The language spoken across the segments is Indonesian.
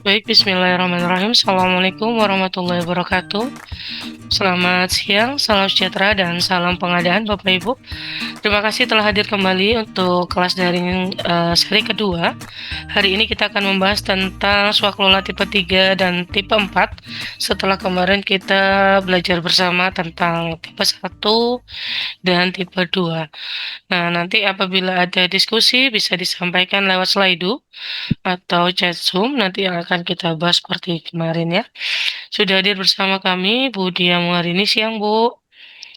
Baik, bismillahirrahmanirrahim. Assalamualaikum warahmatullahi wabarakatuh. Selamat siang, salam sejahtera, dan salam pengadaan Bapak Ibu. Terima kasih telah hadir kembali untuk kelas daring seri kedua. Hari ini kita akan membahas tentang swaklola tipe 3 dan tipe 4. Setelah kemarin kita belajar bersama tentang tipe 1 dan tipe 2. Nah, nanti apabila ada diskusi bisa disampaikan lewat Slido atau chat Zoom nanti yang akan kita bahas seperti kemarin ya. Sudah hadir bersama kami Bu Dia Muharini. Siang, Bu.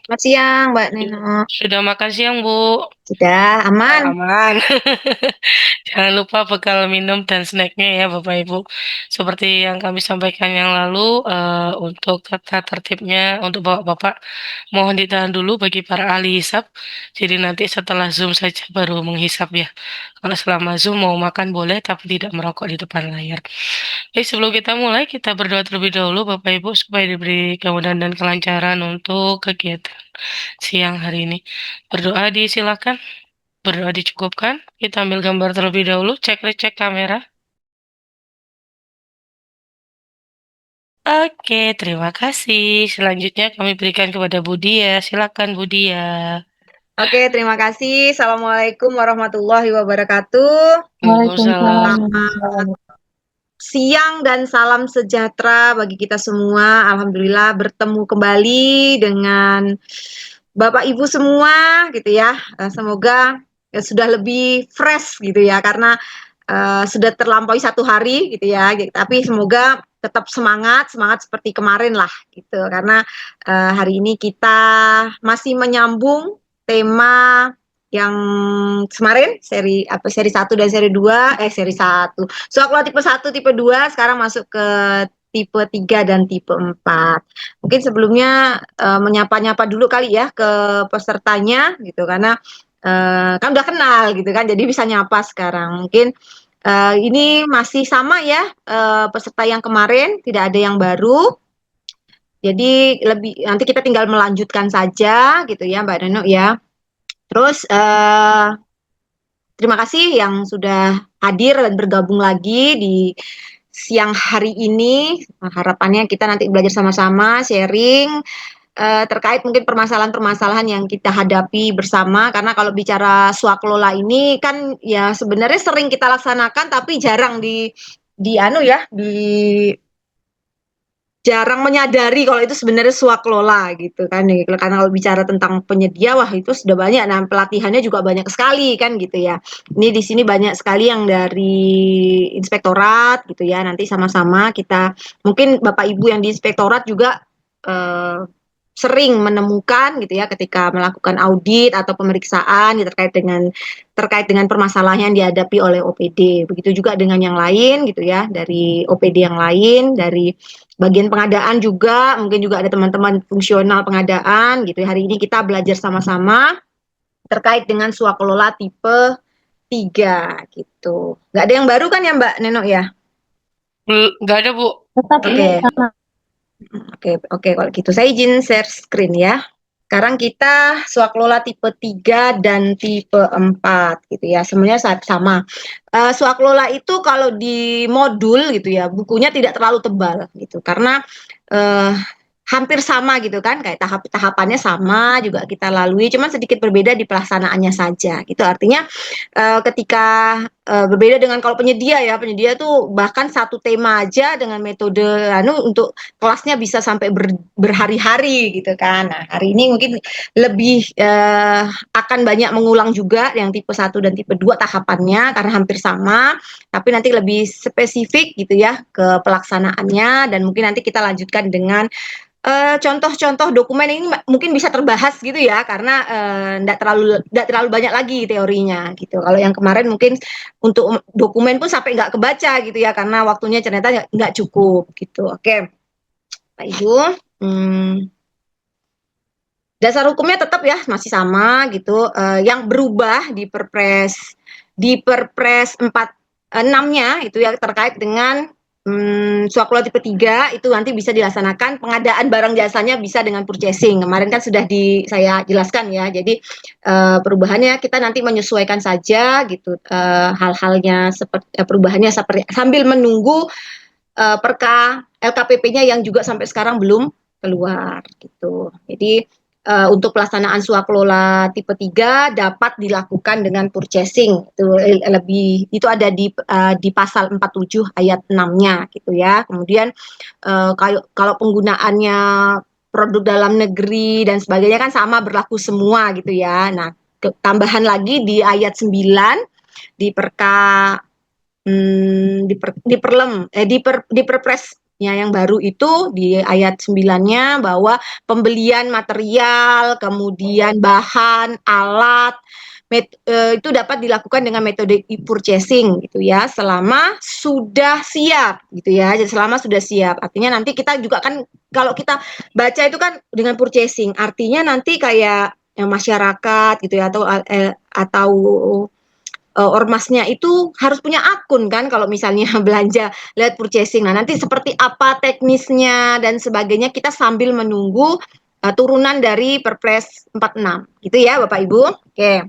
Selamat siang, Mbak Neno. Sudah makan siang, Bu? Sudah aman? Aman. Jangan lupa bekal minum dan snacknya ya Bapak Ibu. Seperti yang kami sampaikan yang lalu, untuk tata tertibnya untuk Bapak-bapak mohon ditahan dulu bagi para ahli hisap. Jadi nanti setelah Zoom saja baru menghisap ya. Kalau selama Zoom mau makan boleh tapi tidak merokok di depan layar. Oke, sebelum kita mulai, kita berdoa terlebih dahulu Bapak Ibu supaya diberi kemudahan dan kelancaran untuk kegiatan siang hari ini. Berdoa disilakan. Berdoa dicukupkan. Kita ambil gambar terlebih dahulu, cek kamera. Oke, terima kasih. Selanjutnya kami berikan kepada Budia. Silakan Budia. Oke, terima kasih. Assalamualaikum warahmatullahi wabarakatuh. Waalaikumsalam. Selamat siang dan salam sejahtera bagi kita semua. Alhamdulillah bertemu kembali dengan Bapak Ibu semua gitu ya. Semoga sudah lebih fresh gitu ya karena sudah terlampaui 1 hari gitu ya. Tapi semoga tetap semangat seperti kemarin lah gitu. Karena hari ini kita masih menyambung tema yang kemarin seri 1 dan seri 1. Swaklola tipe 1, tipe 2 sekarang masuk ke tipe 3 dan tipe 4. Mungkin sebelumnya menyapa-nyapa dulu kali ya ke pesertanya gitu karena kan udah kenal gitu kan jadi bisa nyapa sekarang. Mungkin ini masih sama ya peserta yang kemarin, tidak ada yang baru. Jadi nanti kita tinggal melanjutkan saja gitu ya Mbak Neno ya. Terus terima kasih yang sudah hadir dan bergabung lagi di siang hari ini. Harapannya kita nanti belajar sama-sama, sharing terkait mungkin permasalahan-permasalahan yang kita hadapi bersama. Karena kalau bicara swaklola ini kan ya sebenarnya sering kita laksanakan tapi jarang jarang menyadari kalau itu sebenarnya swaklola gitu kan. Karena kalau bicara tentang penyedia wah itu sudah banyak, nah pelatihannya juga banyak sekali kan gitu ya. Ini di sini banyak sekali yang dari inspektorat gitu ya. Nanti sama-sama kita mungkin Bapak Ibu yang di inspektorat juga eh, sering menemukan gitu ya ketika melakukan audit atau pemeriksaan ya, terkait dengan permasalahan yang dihadapi oleh OPD. Begitu juga dengan yang lain gitu ya, dari OPD yang lain, dari bagian pengadaan juga, mungkin juga ada teman-teman fungsional pengadaan gitu. Hari ini kita belajar sama-sama terkait dengan swaklola tipe 3 gitu. Nggak ada yang baru kan ya Mbak Neno ya? Nggak ada, Bu. Tetap ini sama. Oke, kalau gitu saya izin share screen ya. Sekarang kita swaklola tipe 3 dan tipe 4 gitu ya. Sebenarnya sama. Swaklola itu kalau di modul gitu ya, bukunya tidak terlalu tebal gitu. Karena uh, hampir sama gitu kan, kayak tahapannya sama juga kita lalui, cuman sedikit berbeda di pelaksanaannya saja gitu. Artinya ketika berbeda dengan kalau penyedia tuh bahkan satu tema aja dengan metode untuk kelasnya bisa sampai berhari-hari gitu kan. Nah, hari ini mungkin lebih akan banyak mengulang juga yang tipe 1 dan tipe 2 tahapannya karena hampir sama, tapi nanti lebih spesifik gitu ya ke pelaksanaannya dan mungkin nanti kita lanjutkan dengan contoh-contoh dokumen ini mungkin bisa terbahas gitu ya karena enggak terlalu banyak lagi teorinya gitu. Kalau yang kemarin mungkin untuk dokumen pun sampai nggak kebaca gitu ya karena waktunya ternyata nggak cukup gitu. Oke, Pak Ibu. Dasar hukumnya tetap ya masih sama gitu. Yang berubah di Perpres 46-nya itu ya terkait dengan swaklola tipe 3 itu nanti bisa dilaksanakan pengadaan barang jasanya bisa dengan purchasing. Kemarin kan sudah saya jelaskan ya. Jadi perubahannya kita nanti menyesuaikan saja gitu hal-halnya seperti perubahannya seperti sambil menunggu Perka LKPP-nya yang juga sampai sekarang belum keluar gitu. Jadi untuk pelaksanaan swaklola tipe 3 dapat dilakukan dengan purchasing itu lebih itu ada di pasal 47 ayat 6-nya gitu ya. Kemudian kalau penggunaannya produk dalam negeri dan sebagainya kan sama berlaku semua gitu ya. Nah, tambahan lagi di ayat 9 di perka di perpresnya yang baru itu di ayat 9-nya bahwa pembelian material, kemudian bahan, alat itu dapat dilakukan dengan metode e-purchasing gitu ya, selama sudah siap gitu ya. Jadi selama sudah siap. Artinya nanti kita juga kan kalau kita baca itu kan dengan purchasing, artinya nanti kayak masyarakat gitu ya atau ormasnya itu harus punya akun kan kalau misalnya belanja lihat purchasing. Nah, nanti seperti apa teknisnya dan sebagainya kita sambil menunggu turunan dari Perpres 46 gitu ya Bapak Ibu. Oke.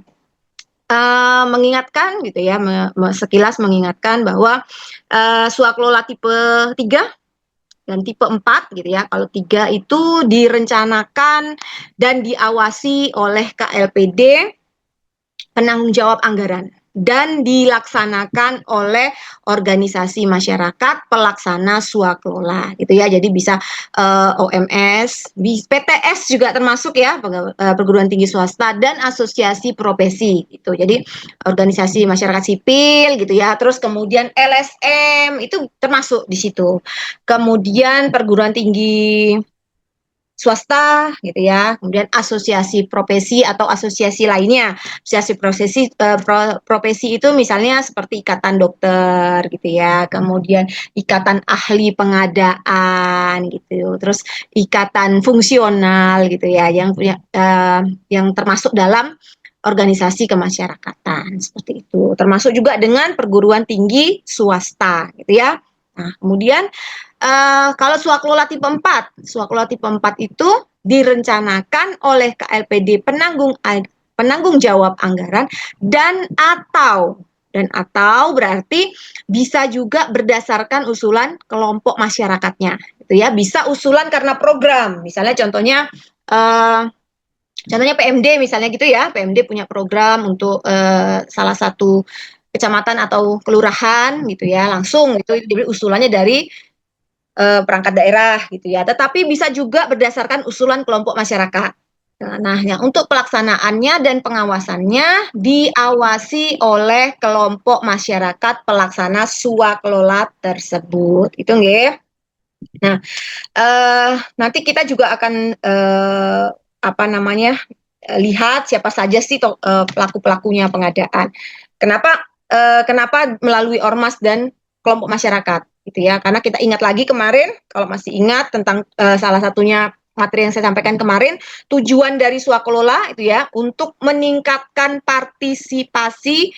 Mengingatkan gitu ya, sekilas mengingatkan bahwa swaklola tipe 3 dan tipe 4 gitu ya. Kalau 3 itu direncanakan dan diawasi oleh KLPD penanggung jawab anggaran dan dilaksanakan oleh organisasi masyarakat pelaksana swaklola gitu ya. Jadi bisa OMS, PTS juga termasuk ya, perguruan tinggi swasta dan asosiasi profesi gitu. Jadi organisasi masyarakat sipil gitu ya. Terus kemudian LSM itu termasuk di situ. Kemudian perguruan tinggi swasta gitu ya, kemudian asosiasi profesi atau asosiasi lainnya. Asosiasi profesi itu misalnya seperti Ikatan Dokter gitu ya, kemudian Ikatan Ahli Pengadaan gitu, terus Ikatan Fungsional gitu ya, yang termasuk dalam organisasi kemasyarakatan seperti itu. Termasuk juga dengan perguruan tinggi swasta gitu ya. Nah, kemudian kalau swaklola tipe 4, swaklola tipe 4 itu direncanakan oleh KLPD penanggung jawab anggaran dan atau berarti bisa juga berdasarkan usulan kelompok masyarakatnya gitu ya. Bisa usulan karena program. Misalnya contohnya PMD misalnya gitu ya. PMD punya program untuk salah satu kecamatan atau kelurahan gitu ya. Langsung itu jadi usulannya dari perangkat daerah gitu ya. Tetapi bisa juga berdasarkan usulan kelompok masyarakat. Nah, yang untuk pelaksanaannya dan pengawasannya diawasi oleh kelompok masyarakat pelaksana swaklola tersebut. Itu nggih. Nah, nanti kita juga akan apa namanya lihat siapa saja sih pelaku-pelakunya pengadaan. Kenapa melalui ormas dan kelompok masyarakat gitu ya? Karena kita ingat lagi kemarin, kalau masih ingat tentang salah satunya materi yang saya sampaikan kemarin, tujuan dari swaklola itu ya untuk meningkatkan partisipasi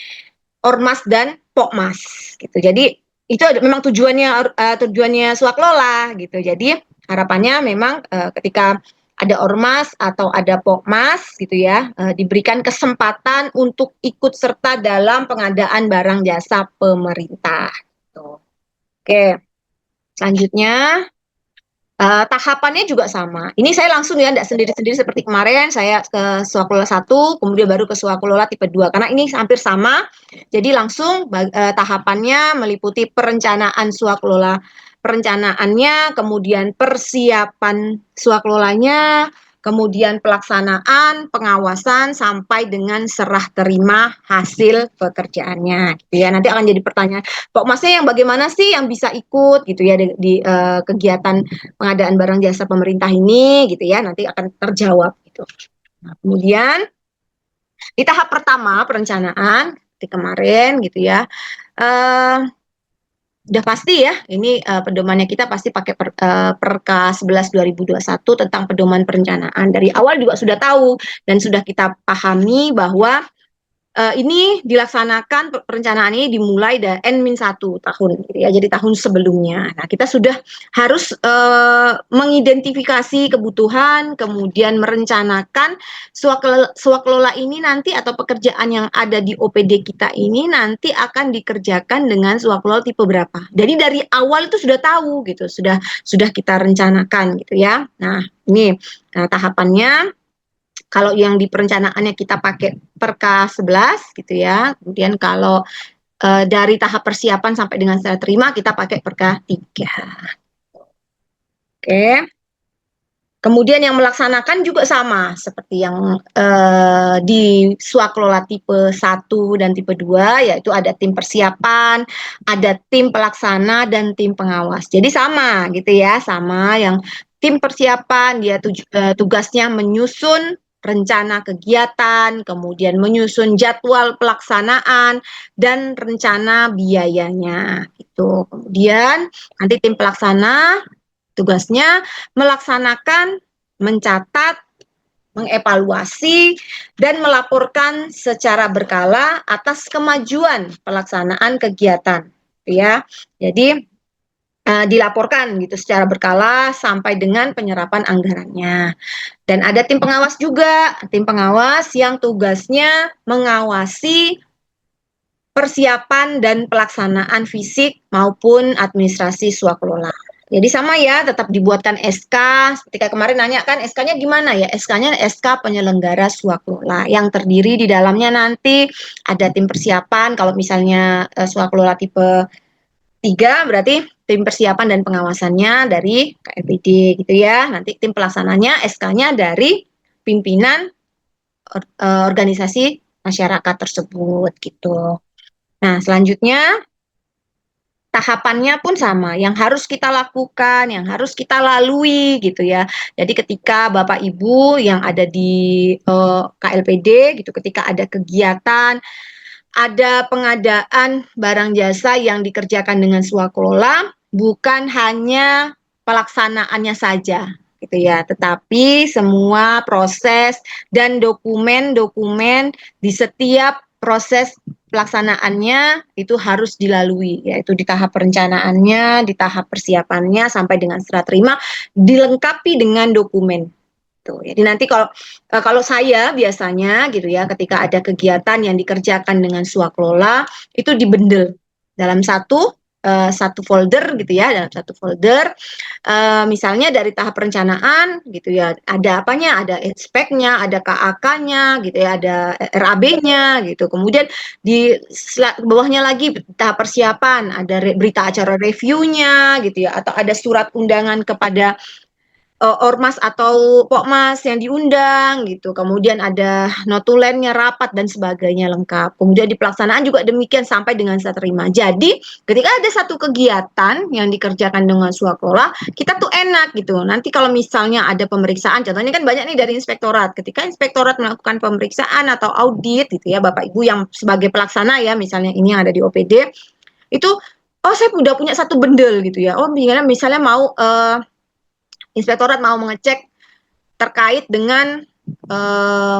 ormas dan pokmas gitu. Jadi itu memang tujuannya swaklola gitu. Jadi harapannya memang ketika ada ormas atau ada pokmas gitu ya, diberikan kesempatan untuk ikut serta dalam pengadaan barang jasa pemerintah. Gitu. Oke, selanjutnya tahapannya juga sama. Ini saya langsung ya, tidak sendiri-sendiri seperti kemarin, saya ke swaklola 1, kemudian baru ke swaklola tipe 2, karena ini hampir sama. Jadi langsung tahapannya meliputi perencanaan swaklola, perencanaannya, kemudian persiapan swaklolanya, kemudian pelaksanaan, pengawasan, sampai dengan serah terima hasil pekerjaannya. Gitu ya. Nanti akan jadi pertanyaan, Pokmasnya yang bagaimana sih yang bisa ikut gitu ya di kegiatan pengadaan barang jasa pemerintah ini gitu ya, nanti akan terjawab gitu. Nah, kemudian di tahap pertama perencanaan di kemarin gitu ya, udah pasti ya ini pedomannya kita pasti pakai Perka 11 2021 tentang pedoman perencanaan. Dari awal juga sudah tahu dan sudah kita pahami bahwa ini dilaksanakan perencanaan ini dimulai dari N-1 tahun gitu ya. Jadi tahun sebelumnya. Nah, kita sudah harus mengidentifikasi kebutuhan, kemudian merencanakan swakelola ini nanti atau pekerjaan yang ada di OPD kita ini nanti akan dikerjakan dengan swakelola tipe berapa. Jadi dari awal itu sudah tahu gitu, sudah kita rencanakan gitu ya. Nah, ini tahapannya. Kalau yang di perencanaannya kita pakai Perka 11 gitu ya. Kemudian kalau dari tahap persiapan sampai dengan serah terima kita pakai Perka 3. Oke. Kemudian yang melaksanakan juga sama seperti yang di swakelola tipe 1 dan tipe 2, yaitu ada tim persiapan, ada tim pelaksana dan tim pengawas. Jadi sama gitu ya, sama yang tim persiapan dia tugasnya menyusun rencana kegiatan, kemudian menyusun jadwal pelaksanaan dan rencana biayanya. Itu. Kemudian nanti tim pelaksana tugasnya melaksanakan, mencatat, mengevaluasi, dan melaporkan secara berkala atas kemajuan pelaksanaan kegiatan. Ya, jadi dilaporkan gitu secara berkala sampai dengan penyerapan anggarannya. Dan ada tim pengawas juga, tim pengawas yang tugasnya mengawasi persiapan dan pelaksanaan fisik maupun administrasi swakelola. Jadi sama ya, tetap dibuatkan SK. Ketika kemarin nanya kan SK-nya gimana ya? SK-nya SK penyelenggara swakelola yang terdiri di dalamnya nanti ada tim persiapan. Kalau misalnya swakelola tipe 3 berarti tim persiapan dan pengawasannya dari KLPD gitu ya. Nanti tim pelaksananya SK-nya dari pimpinan organisasi masyarakat tersebut gitu. Nah, selanjutnya tahapannya pun sama, yang harus kita lakukan, yang harus kita lalui gitu ya. Jadi ketika Bapak Ibu yang ada di KLPD gitu, ketika ada kegiatan, ada pengadaan barang jasa yang dikerjakan dengan swakelola, bukan hanya pelaksanaannya saja gitu ya, tetapi semua proses dan dokumen-dokumen di setiap proses pelaksanaannya itu harus dilalui, yaitu di tahap perencanaannya, di tahap persiapannya sampai dengan serah terima, dilengkapi dengan dokumen. Tuh. Jadi nanti kalau saya biasanya gitu ya, ketika ada kegiatan yang dikerjakan dengan swakelola itu dibendel dalam satu folder gitu ya, dalam satu folder. Misalnya dari tahap perencanaan gitu ya, ada apanya, ada speknya, ada KAK-nya gitu ya, ada RAB-nya gitu. Kemudian di bawahnya lagi tahap persiapan, ada berita acara reviewnya gitu ya, atau ada surat undangan kepada ormas atau pokmas yang diundang gitu. Kemudian ada notulennya, rapat dan sebagainya lengkap. Kemudian di pelaksanaan juga demikian sampai dengan serah terima. Jadi ketika ada satu kegiatan yang dikerjakan dengan swakelola, kita tuh enak gitu. Nanti kalau misalnya ada pemeriksaan, contohnya kan banyak nih dari inspektorat. Ketika inspektorat melakukan pemeriksaan atau audit gitu ya, Bapak Ibu yang sebagai pelaksana ya, misalnya ini yang ada di OPD, itu oh saya udah punya satu bendel gitu ya. Oh misalnya mau inspektorat mau mengecek terkait dengan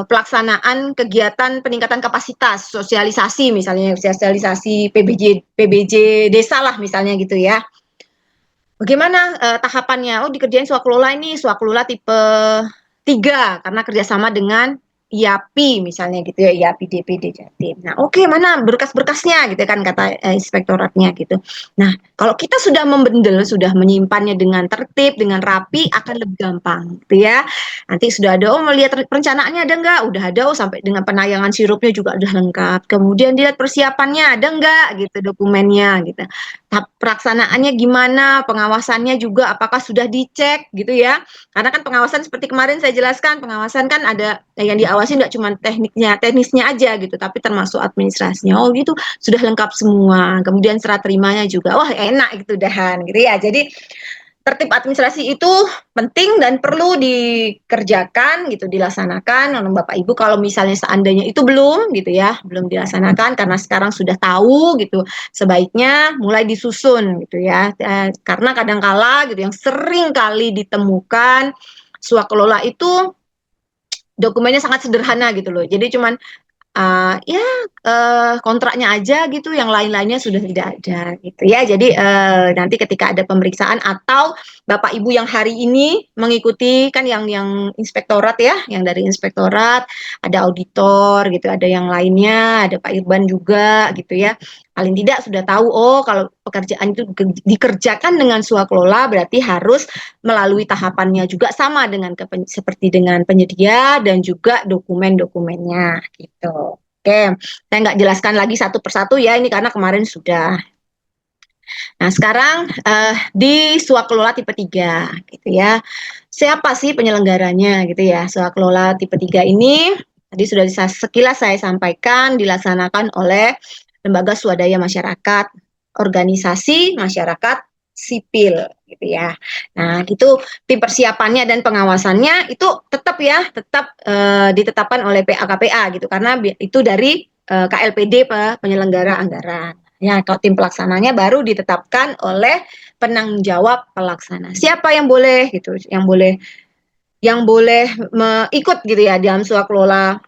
pelaksanaan kegiatan peningkatan kapasitas, sosialisasi misalnya, sosialisasi PBJ desa lah misalnya gitu ya. Bagaimana tahapannya? Oh dikerjain swakelola ini, swakelola tipe 3 karena kerjasama dengan IAPI misalnya gitu ya, IAPI DPD Jatim. Nah oke, mana berkas-berkasnya gitu kan kata inspektoratnya gitu. Nah kalau kita sudah membendel, sudah menyimpannya dengan tertib, dengan rapi akan lebih gampang gitu ya. Nanti sudah ada, oh melihat perencanaannya ada enggak? Udah ada, oh sampai dengan penayangan sirupnya juga udah lengkap. Kemudian dilihat persiapannya ada enggak gitu, dokumennya gitu. Pelaksanaannya gimana, pengawasannya juga apakah sudah dicek gitu ya. Karena kan pengawasan seperti kemarin saya jelaskan, pengawasan kan ada yang diawasi nggak cuma teknisnya aja gitu, tapi termasuk administrasinya. Oh gitu, sudah lengkap semua. Kemudian serah terimanya juga, wah enak gitu dahan gitu ya. Jadi tertib administrasi itu penting dan perlu dikerjakan gitu, dilaksanakan oleh Bapak Ibu. Kalau misalnya seandainya itu belum gitu ya, belum dilaksanakan karena sekarang sudah tahu gitu, sebaiknya mulai disusun gitu ya. Karena kadangkala gitu yang sering kali ditemukan swakelola itu dokumennya sangat sederhana gitu loh. Jadi cuman ya kontraknya aja gitu, yang lain-lainnya sudah tidak ada gitu ya. Jadi nanti ketika ada pemeriksaan atau Bapak Ibu yang hari ini mengikuti kan yang inspektorat ya, yang dari inspektorat, ada auditor gitu, ada yang lainnya, ada Pak Irban juga gitu ya. Paling tidak sudah tahu, oh kalau pekerjaan itu dikerjakan dengan swakelola berarti harus melalui tahapannya juga sama dengan seperti dengan penyedia dan juga dokumen-dokumennya gitu. Oke, saya nggak jelaskan lagi satu persatu ya ini karena kemarin sudah. Nah sekarang di swakelola tipe 3 gitu ya. Siapa sih penyelenggaranya gitu ya? Swakelola tipe 3 ini tadi sudah sekilas saya sampaikan dilaksanakan oleh lembaga swadaya masyarakat, organisasi masyarakat sipil gitu ya. Nah, itu tim persiapannya dan pengawasannya itu tetap ya, tetap ditetapkan oleh PAKPA gitu karena itu dari KLPD penyelenggara anggaran. Ya, kalau tim pelaksananya baru ditetapkan oleh penanggung jawab pelaksana. Siapa yang boleh gitu, yang boleh ikut gitu ya dalam swakelola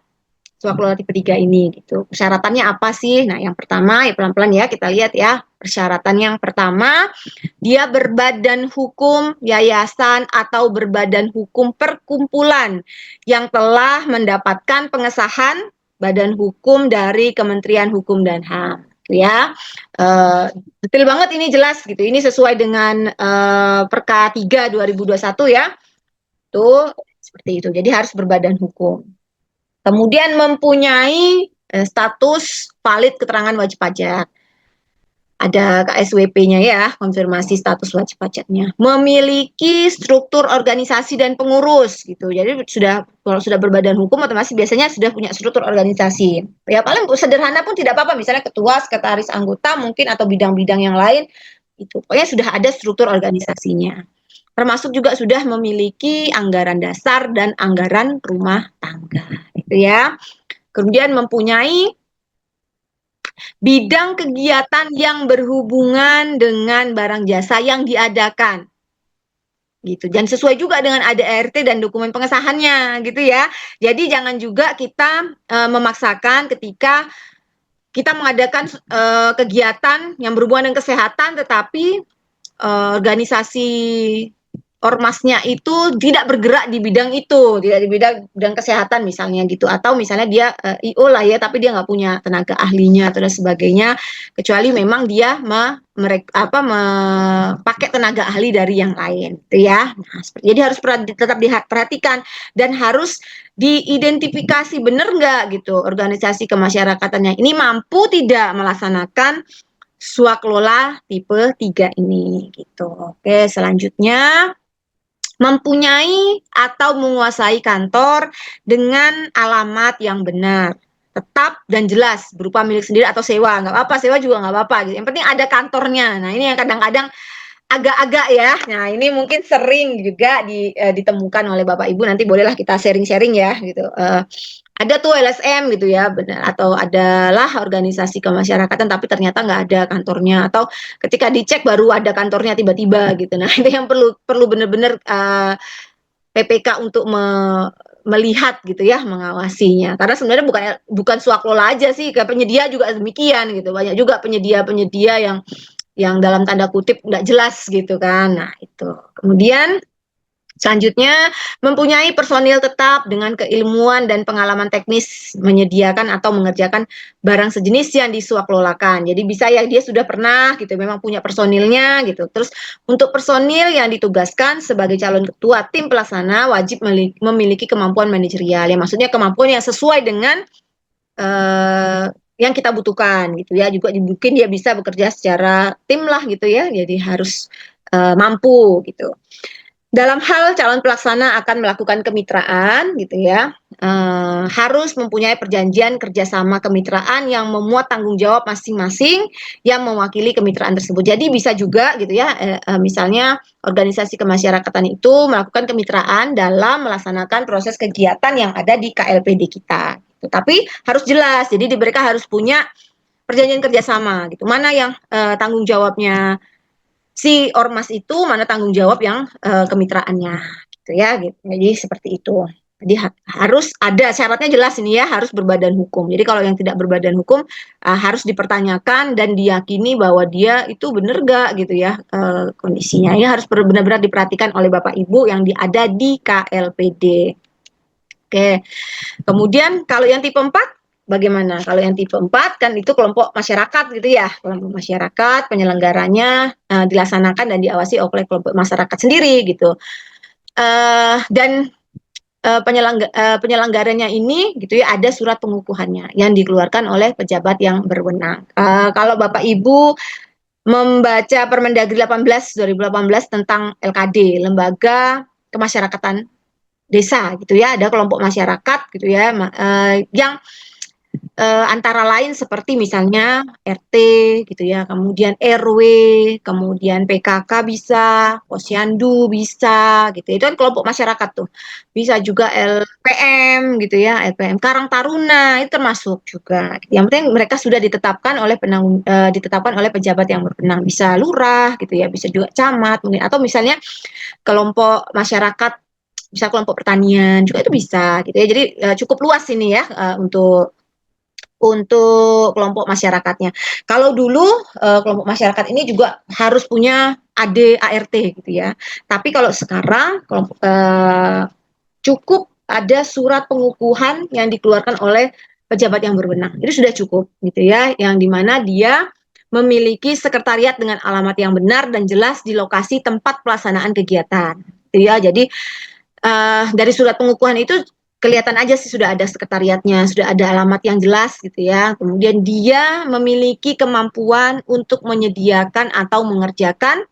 tipe 3 ini gitu. Persyaratannya apa sih? Nah, yang pertama ya pelan-pelan ya kita lihat ya. Persyaratan yang pertama, dia berbadan hukum yayasan atau berbadan hukum perkumpulan yang telah mendapatkan pengesahan badan hukum dari Kementerian Hukum dan HAM ya. Detail banget ini jelas gitu. Ini sesuai dengan Perka 3 2021 ya. Tuh seperti itu. Jadi harus berbadan hukum. Kemudian mempunyai status valid keterangan wajib pajak. Ada KSWP-nya ya, konfirmasi status wajib pajaknya. Memiliki struktur organisasi dan pengurus gitu. Jadi kalau sudah berbadan hukum otomatis biasanya sudah punya struktur organisasi. Ya paling sederhana pun tidak apa-apa, misalnya ketua, sekretaris anggota mungkin atau bidang-bidang yang lain itu. Pokoknya sudah ada struktur organisasinya. Termasuk juga sudah memiliki anggaran dasar dan anggaran rumah tangga gitu ya. Kemudian mempunyai bidang kegiatan yang berhubungan dengan barang jasa yang diadakan gitu, dan sesuai juga dengan ADART dan dokumen pengesahannya gitu ya. Jadi jangan juga kita memaksakan ketika kita mengadakan kegiatan yang berhubungan dengan kesehatan tetapi organisasi ormasnya itu tidak bergerak di bidang itu, tidak di bidang kesehatan misalnya gitu, atau misalnya dia IO lah ya, tapi dia nggak punya tenaga ahlinya atau dan sebagainya, kecuali memang dia pakai tenaga ahli dari yang lain, gitu ya. Nah, jadi harus tetap diperhatikan dan harus diidentifikasi benar nggak gitu organisasi kemasyarakatannya ini mampu tidak melaksanakan swakelola tipe 3 ini gitu. Oke, selanjutnya mempunyai atau menguasai kantor dengan alamat yang benar, tetap dan jelas berupa milik sendiri atau sewa, nggak apa-apa, sewa juga nggak apa-apa gitu. Yang penting ada kantornya. Nah ini yang kadang-kadang agak-agak ya. Nah ini mungkin sering juga ditemukan oleh Bapak Ibu. Nanti bolehlah kita sharing-sharing ya gitu. Ada tuh LSM gitu ya, benar, atau adalah organisasi kemasyarakatan tapi ternyata nggak ada kantornya, atau ketika dicek baru ada kantornya tiba-tiba gitu. Nah itu yang perlu benar-benar PPK untuk melihat gitu ya, mengawasinya. Karena sebenarnya bukan swaklola aja sih, ke penyedia juga demikian gitu. Banyak juga penyedia-penyedia yang dalam tanda kutip nggak jelas gitu kan. Nah itu. Kemudian selanjutnya, mempunyai personil tetap dengan keilmuan dan pengalaman teknis menyediakan atau mengerjakan barang sejenis yang diswaklolakan. Jadi bisa ya dia sudah pernah gitu, memang punya personilnya gitu. Terus untuk personil yang ditugaskan sebagai calon ketua tim pelaksana wajib memiliki kemampuan manajerial. Ya maksudnya kemampuan yang sesuai dengan yang kita butuhkan gitu ya. Juga mungkin dia bisa bekerja secara tim lah gitu ya. Jadi harus mampu gitu. Dalam hal calon pelaksana akan melakukan kemitraan gitu ya, harus mempunyai perjanjian kerjasama kemitraan yang memuat tanggung jawab masing-masing yang mewakili kemitraan tersebut. Jadi bisa juga gitu ya, misalnya organisasi kemasyarakatan itu melakukan kemitraan dalam melaksanakan proses kegiatan yang ada di KLPD kita. Gitu. Tapi harus jelas, jadi mereka harus punya perjanjian kerjasama gitu. Mana yang tanggung jawabnya si ormas itu, mana tanggung jawab yang kemitraannya gitu ya gitu. Jadi seperti itu. Jadi harus ada syaratnya jelas ini ya, harus berbadan hukum. Jadi kalau yang tidak berbadan hukum harus dipertanyakan dan diyakini bahwa dia itu benar gak gitu ya kondisinya. Ini harus benar-benar diperhatikan oleh Bapak Ibu yang ada di KLPD. Oke. Kemudian kalau yang tipe 4 bagaimana? Kalau yang tipe 4 kan itu kelompok masyarakat gitu ya. Kelompok masyarakat penyelenggaranya dilaksanakan dan diawasi oleh kelompok masyarakat sendiri gitu. Dan penyelenggaranya ini gitu ya ada surat pengukuhannya yang dikeluarkan oleh pejabat yang berwenang. Kalau Bapak Ibu membaca Permendagri 18 2018 tentang LKD, Lembaga Kemasyarakatan Desa gitu ya, ada kelompok masyarakat gitu ya yang antara lain seperti misalnya RT gitu ya, kemudian RW, kemudian PKK bisa, Posyandu bisa gitu. Itu kan kelompok masyarakat tuh. Bisa juga LPM gitu ya, LPM Karang Taruna itu termasuk juga. Yang penting mereka sudah ditetapkan oleh pejabat yang berwenang. Bisa lurah gitu ya, bisa juga camat mungkin atau misalnya kelompok masyarakat bisa kelompok pertanian juga itu bisa gitu ya. Jadi cukup luas ini ya untuk kelompok masyarakatnya. Kalau dulu kelompok masyarakat ini juga harus punya AD ART gitu ya. Tapi kalau sekarang cukup ada surat pengukuhan yang dikeluarkan oleh pejabat yang berwenang. Itu sudah cukup gitu ya, yang dimana dia memiliki sekretariat dengan alamat yang benar dan jelas di lokasi tempat pelaksanaan kegiatan. Gitu ya, jadi dari surat pengukuhan itu kelihatan aja sih sudah ada sekretariatnya, sudah ada alamat yang jelas gitu ya. Kemudian dia memiliki kemampuan untuk menyediakan atau mengerjakan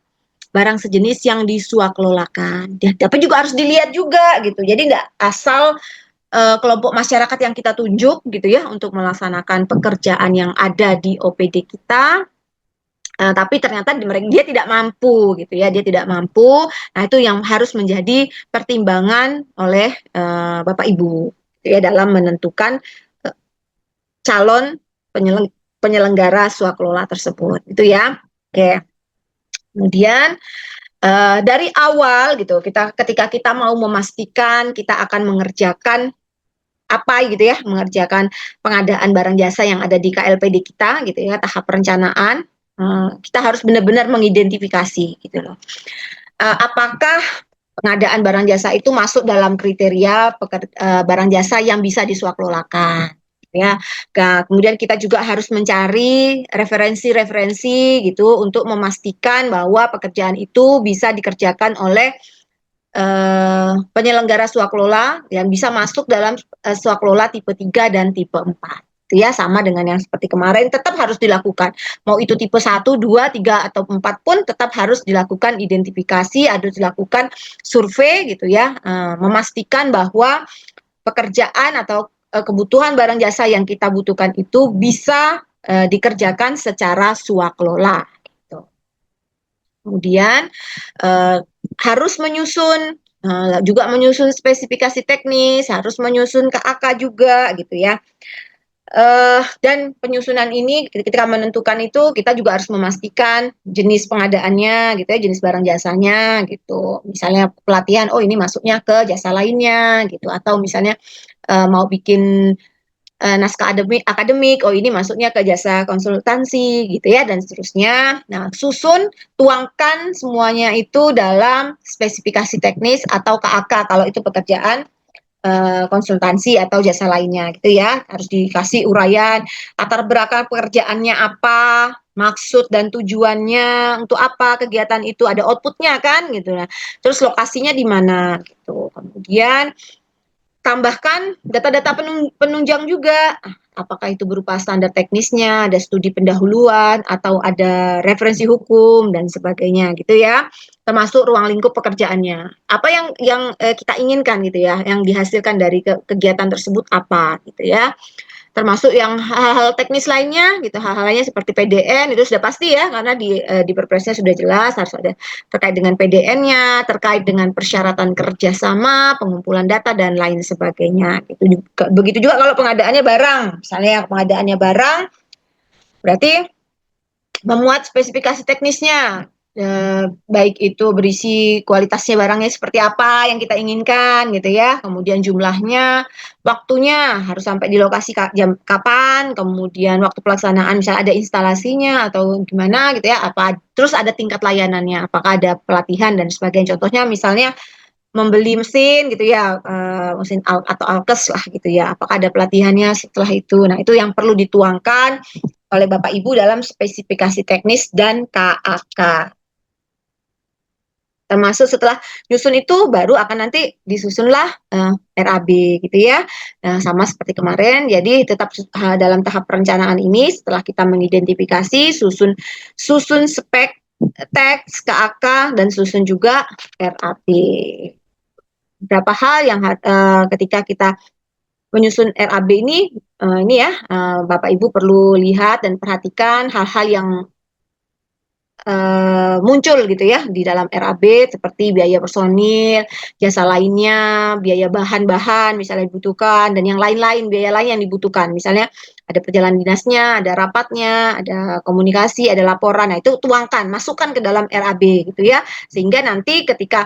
barang sejenis yang disuakelolakan. Tapi juga harus dilihat juga gitu. Jadi nggak asal kelompok masyarakat yang kita tunjuk gitu ya untuk melaksanakan pekerjaan yang ada di OPD kita, tapi ternyata dia tidak mampu gitu ya, dia tidak mampu. Nah itu yang harus menjadi pertimbangan oleh Bapak Ibu gitu ya dalam menentukan calon penyelenggara swakelola tersebut itu ya. Oke. Kemudian dari awal gitu ketika kita mau memastikan kita akan mengerjakan apa gitu ya, mengerjakan pengadaan barang jasa yang ada di KLPD kita gitu ya, tahap perencanaan kita harus benar-benar mengidentifikasi gitu loh. Apakah pengadaan barang jasa itu masuk dalam kriteria barang jasa yang bisa diswakelolakan ya. Kemudian kita juga harus mencari referensi-referensi gitu untuk memastikan bahwa pekerjaan itu bisa dikerjakan oleh penyelenggara swakelola yang bisa masuk dalam swakelola tipe 3 dan tipe 4. Itu ya sama dengan yang seperti kemarin tetap harus dilakukan. Mau itu tipe 1, 2, 3 atau 4 pun tetap harus dilakukan identifikasi, harus dilakukan survei gitu ya, memastikan bahwa pekerjaan atau kebutuhan barang jasa yang kita butuhkan itu bisa dikerjakan secara swakelola gitu. Kemudian harus menyusun juga menyusun spesifikasi teknis, harus menyusun KAK juga gitu ya. Dan penyusunan ini ketika menentukan itu kita juga harus memastikan jenis pengadaannya gitu ya, jenis barang jasanya gitu. Misalnya pelatihan, oh ini masuknya ke jasa lainnya gitu, atau misalnya mau bikin naskah akademik, oh ini masuknya ke jasa konsultansi gitu ya dan seterusnya. Nah, susun, tuangkan semuanya itu dalam spesifikasi teknis atau KAK kalau itu pekerjaan konsultansi atau jasa lainnya gitu ya. Harus dikasih uraian latar belakang pekerjaannya apa, maksud dan tujuannya untuk apa kegiatan itu, ada outputnya kan gitu. Nah, terus lokasinya di mana gitu. Kemudian tambahkan data-data penunjang juga. Apakah itu berupa standar teknisnya, ada studi pendahuluan, atau ada referensi hukum dan sebagainya gitu ya. Termasuk ruang lingkup pekerjaannya. Apa yang kita inginkan gitu ya, yang dihasilkan dari kegiatan tersebut apa gitu ya. Termasuk yang hal-hal teknis lainnya gitu, hal-hal lainnya seperti PDN itu sudah pasti ya karena di Perpresnya sudah jelas harus ada terkait dengan PDN-nya, terkait dengan persyaratan kerjasama, pengumpulan data dan lain sebagainya. Gitu. Begitu juga kalau pengadaannya barang, misalnya pengadaannya barang berarti memuat spesifikasi teknisnya baik itu berisi kualitasnya barangnya seperti apa yang kita inginkan gitu ya, kemudian jumlahnya, waktunya harus sampai di lokasi jam kapan, kemudian waktu pelaksanaan misalnya ada instalasinya atau gimana gitu ya, terus ada tingkat layanannya, apakah ada pelatihan dan sebagainya. Contohnya misalnya membeli mesin gitu ya, mesin atau alkes lah gitu ya, apakah ada pelatihannya setelah itu. Nah, itu yang perlu dituangkan oleh Bapak Ibu dalam spesifikasi teknis dan KAK. Termasuk setelah nyusun itu baru akan nanti disusunlah RAB gitu ya. Sama seperti kemarin, jadi tetap dalam tahap perencanaan ini setelah kita mengidentifikasi, susun spek teks, KAK, dan susun juga RAB. Beberapa hal yang ketika kita menyusun RAB ini ya Bapak Ibu perlu lihat dan perhatikan hal-hal yang muncul gitu ya di dalam RAB seperti biaya personil, jasa lainnya, biaya bahan-bahan misalnya dibutuhkan dan yang lain-lain biaya lain yang dibutuhkan. Misalnya ada perjalanan dinasnya, ada rapatnya, ada komunikasi, ada laporan. Nah, itu tuangkan, masukkan ke dalam RAB gitu ya. Sehingga nanti ketika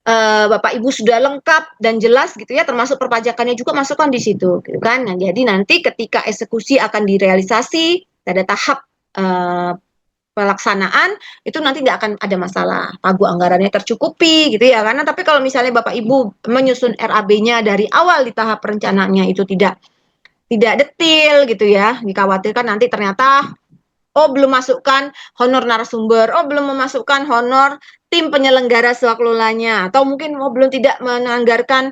Bapak Ibu sudah lengkap dan jelas gitu ya, termasuk perpajakannya juga masukkan di situ gitu kan. Nah, jadi nanti ketika eksekusi akan direalisasi pada tahap pelaksanaan itu nanti nggak akan ada masalah, pagu anggarannya tercukupi gitu ya, karena tapi kalau misalnya Bapak Ibu menyusun RAB-nya dari awal di tahap perencanaannya itu tidak detil gitu ya, dikhawatirkan nanti ternyata belum masukkan honor narasumber, belum memasukkan honor tim penyelenggara swakelolanya, atau mungkin belum tidak menganggarkan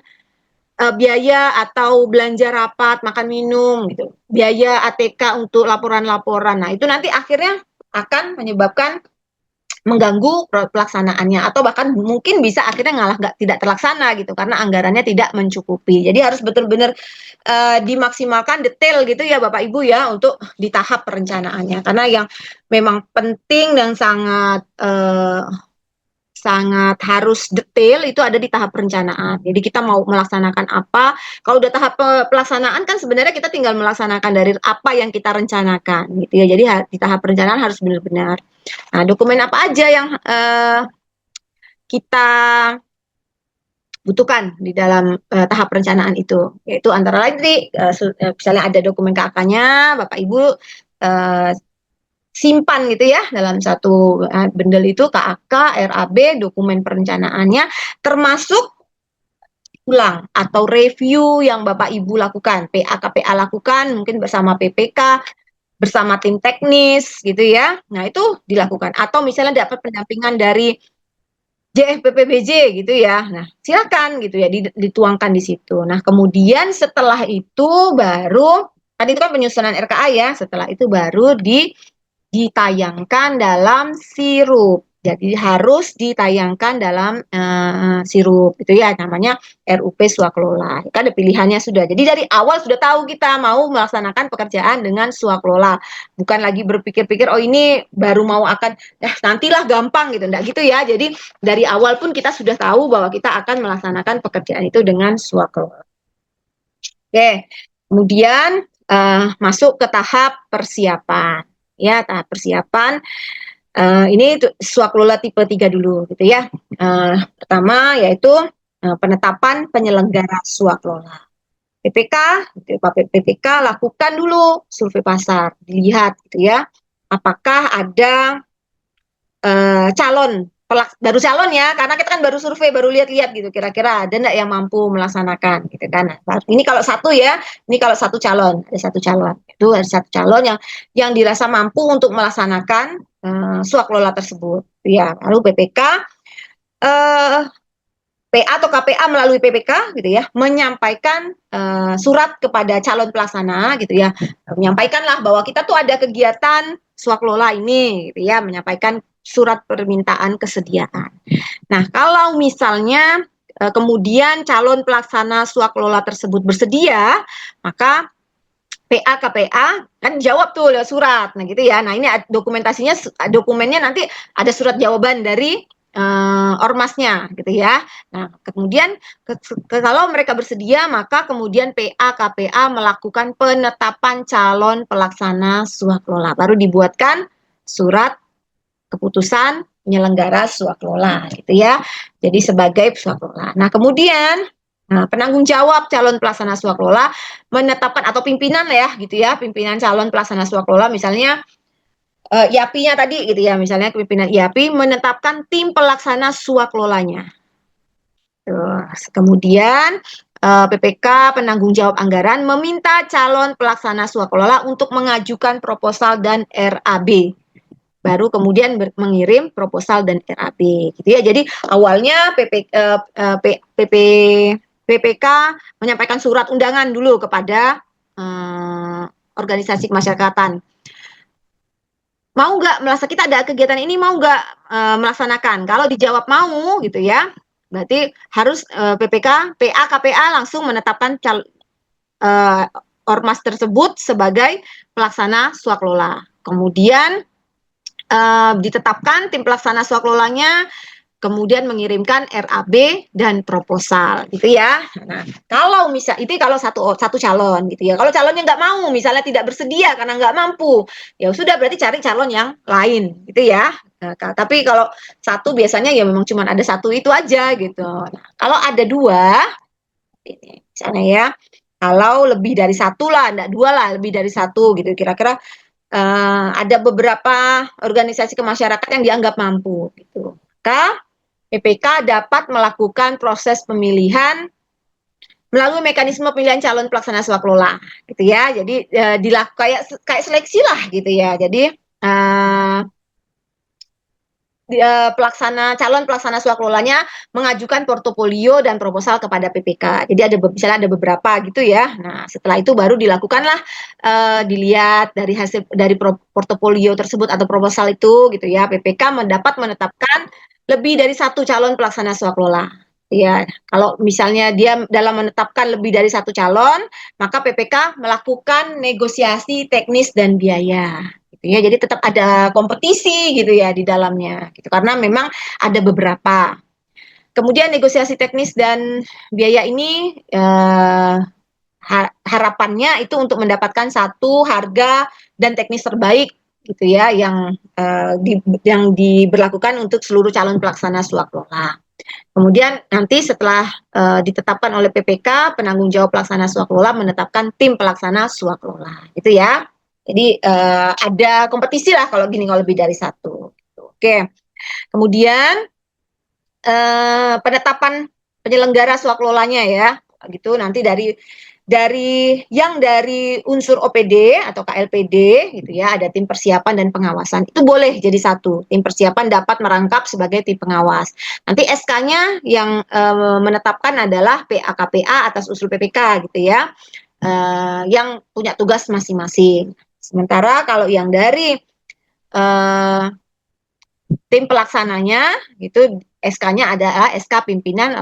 biaya atau belanja rapat, makan minum gitu, biaya ATK untuk laporan-laporan. Nah, itu nanti akhirnya akan menyebabkan mengganggu pelaksanaannya atau bahkan mungkin bisa akhirnya tidak terlaksana gitu karena anggarannya tidak mencukupi. Jadi harus betul-benar dimaksimalkan detail gitu ya Bapak Ibu ya untuk di tahap perencanaannya, karena yang memang penting dan sangat harus detail itu ada di tahap perencanaan. Jadi kita mau melaksanakan apa, kalau udah tahap pelaksanaan kan sebenarnya kita tinggal melaksanakan dari apa yang kita rencanakan gitu ya. Jadi di tahap perencanaan harus benar-benar. Nah, dokumen apa aja yang kita butuhkan di dalam tahap perencanaan itu, yaitu antara lain misalnya ada dokumen KK-nya, Bapak Ibu simpan gitu ya dalam satu bundle itu, KAK, RAB, dokumen perencanaannya, termasuk ulang atau review yang Bapak Ibu lakukan, PA KPA lakukan mungkin bersama PPK, bersama tim teknis gitu ya. Nah, itu dilakukan. Atau misalnya dapat pendampingan dari JFPPBJ gitu ya. Nah, silakan gitu ya dituangkan di situ. Nah, kemudian setelah itu baru tadi itu kan penyusunan RKA ya, setelah itu baru ditayangkan dalam sirup. Jadi harus ditayangkan dalam sirup itu ya, namanya RUP Swaklola. Kan ada pilihannya sudah. Jadi dari awal sudah tahu kita mau melaksanakan pekerjaan dengan Swaklola. Bukan lagi berpikir-pikir ini baru mau akan nantilah gampang gitu. Enggak gitu ya. Jadi dari awal pun kita sudah tahu bahwa kita akan melaksanakan pekerjaan itu dengan Swaklola. Oke. Kemudian masuk ke tahap persiapan. Ya, tahap persiapan ini Swaklola tipe 3 dulu gitu ya. Pertama yaitu penetapan penyelenggara Swaklola. PPK, gitu, PPK lakukan dulu survei pasar, dilihat gitu ya. Apakah ada calon baru calon ya, karena kita kan baru survei, baru lihat-lihat gitu, kira-kira ada nggak yang mampu melaksanakan gitu kan. Nah, ini kalau satu ya, ini kalau satu calon, ada satu calon, itu ada satu calon yang dirasa mampu untuk melaksanakan swaklola tersebut, ya. Lalu PPK, PA atau KPA melalui PPK gitu ya, menyampaikan surat kepada calon pelaksana gitu ya, menyampaikanlah bahwa kita tuh ada kegiatan swaklola ini gitu ya, menyampaikan surat permintaan kesediaan. Nah, kalau misalnya kemudian calon pelaksana swaklola tersebut bersedia, maka PA KPA kan jawab tuh lewat surat. Nah, gitu ya. Nah, ini dokumennya nanti ada surat jawaban dari ormasnya gitu ya. Nah, kemudian kalau mereka bersedia, maka kemudian PA KPA melakukan penetapan calon pelaksana swaklola. Baru dibuatkan surat keputusan penyelenggara swaklola gitu ya. Jadi sebagai swaklola. Nah, kemudian penanggung jawab calon pelaksana swaklola menetapkan atau pimpinan ya gitu ya, pimpinan calon pelaksana swaklola misalnya IAPI-nya tadi gitu ya, misalnya pimpinan IAPI menetapkan tim pelaksana swaklolanya. Kemudian PPK penanggung jawab anggaran meminta calon pelaksana swaklola untuk mengajukan proposal dan RAB. Baru kemudian mengirim proposal dan RAB gitu ya. Jadi awalnya PPK menyampaikan surat undangan dulu kepada organisasi kemasyarakatan. Mau nggak merasa kita ada kegiatan ini, mau nggak melaksanakan? Kalau dijawab mau gitu ya, berarti harus PPK, PA, KPA langsung menetapkan ormas tersebut sebagai pelaksana swaklola. Kemudian ditetapkan tim pelaksana swaklolanya, kemudian mengirimkan RAB dan proposal gitu ya. Nah, kalau misal itu kalau satu calon gitu ya. Kalau calonnya nggak mau, misalnya tidak bersedia karena nggak mampu, ya sudah berarti cari calon yang lain gitu ya. Nah, tapi kalau satu biasanya ya memang cuma ada satu itu aja gitu. Nah, kalau ada dua, ini misalnya ya, kalau lebih dari satu lah, enggak dua lah, lebih dari satu gitu kira-kira ada beberapa organisasi kemasyarakatan yang dianggap mampu gitu. Maka PPK dapat melakukan proses pemilihan melalui mekanisme pemilihan calon pelaksana swaklola gitu ya. Jadi kayak seleksi lah gitu ya. Jadi calon pelaksana swaklolanya mengajukan portofolio dan proposal kepada PPK. Jadi misalnya ada beberapa gitu ya. Nah, setelah itu baru dilakukanlah dilihat dari hasil dari portofolio tersebut atau proposal itu gitu ya. PPK menetapkan lebih dari satu calon pelaksana swaklola. Ya, kalau misalnya dia dalam menetapkan lebih dari satu calon, maka PPK melakukan negosiasi teknis dan biaya. Gitu ya, jadi tetap ada kompetisi gitu ya di dalamnya gitu karena memang ada beberapa. Kemudian negosiasi teknis dan biaya ini harapannya itu untuk mendapatkan satu harga dan teknis terbaik gitu ya yang diberlakukan untuk seluruh calon pelaksana swaklola. Kemudian nanti setelah ditetapkan oleh PPK, penanggung jawab pelaksana swaklola menetapkan tim pelaksana swaklola gitu ya. Jadi ada kompetisi lah kalau gini kalau lebih dari satu. Gitu. Oke. Kemudian penetapan penyelenggara swaklolanya ya, gitu nanti dari unsur OPD atau KLPD gitu ya, ada tim persiapan dan pengawasan. Itu boleh jadi satu. Tim persiapan dapat merangkap sebagai tim pengawas. Nanti SK-nya yang menetapkan adalah PA-KPA atas usul PPK gitu ya. Yang punya tugas masing-masing. Sementara kalau yang dari tim pelaksananya itu SK-nya adalah SK pimpinan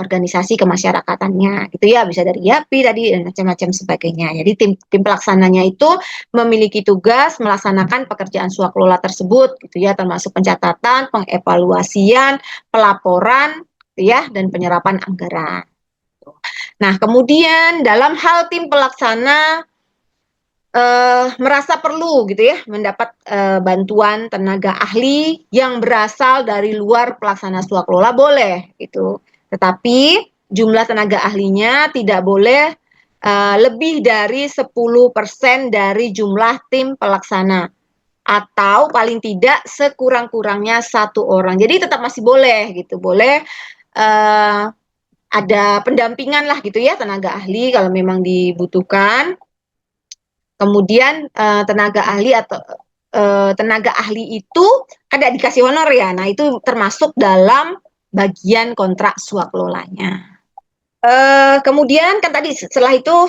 organisasi kemasyarakatannya gitu ya, bisa dari IAPI tadi dan macam-macam sebagainya. Jadi tim pelaksananya itu memiliki tugas melaksanakan pekerjaan swaklola tersebut gitu ya, termasuk pencatatan, pengevaluasian, pelaporan gitu ya, dan penyerapan anggaran. Nah, kemudian dalam hal tim pelaksana merasa perlu gitu ya mendapat bantuan tenaga ahli yang berasal dari luar pelaksana swaklola boleh gitu. Tetapi jumlah tenaga ahlinya tidak boleh lebih dari 10% dari jumlah tim pelaksana atau paling tidak sekurang-kurangnya satu orang. Jadi tetap masih boleh gitu, boleh ada pendampingan lah gitu ya tenaga ahli kalau memang dibutuhkan. Kemudian tenaga ahli itu kada dikasih honor ya. Nah, itu termasuk dalam bagian kontrak swaklolanya. Kemudian kan tadi setelah itu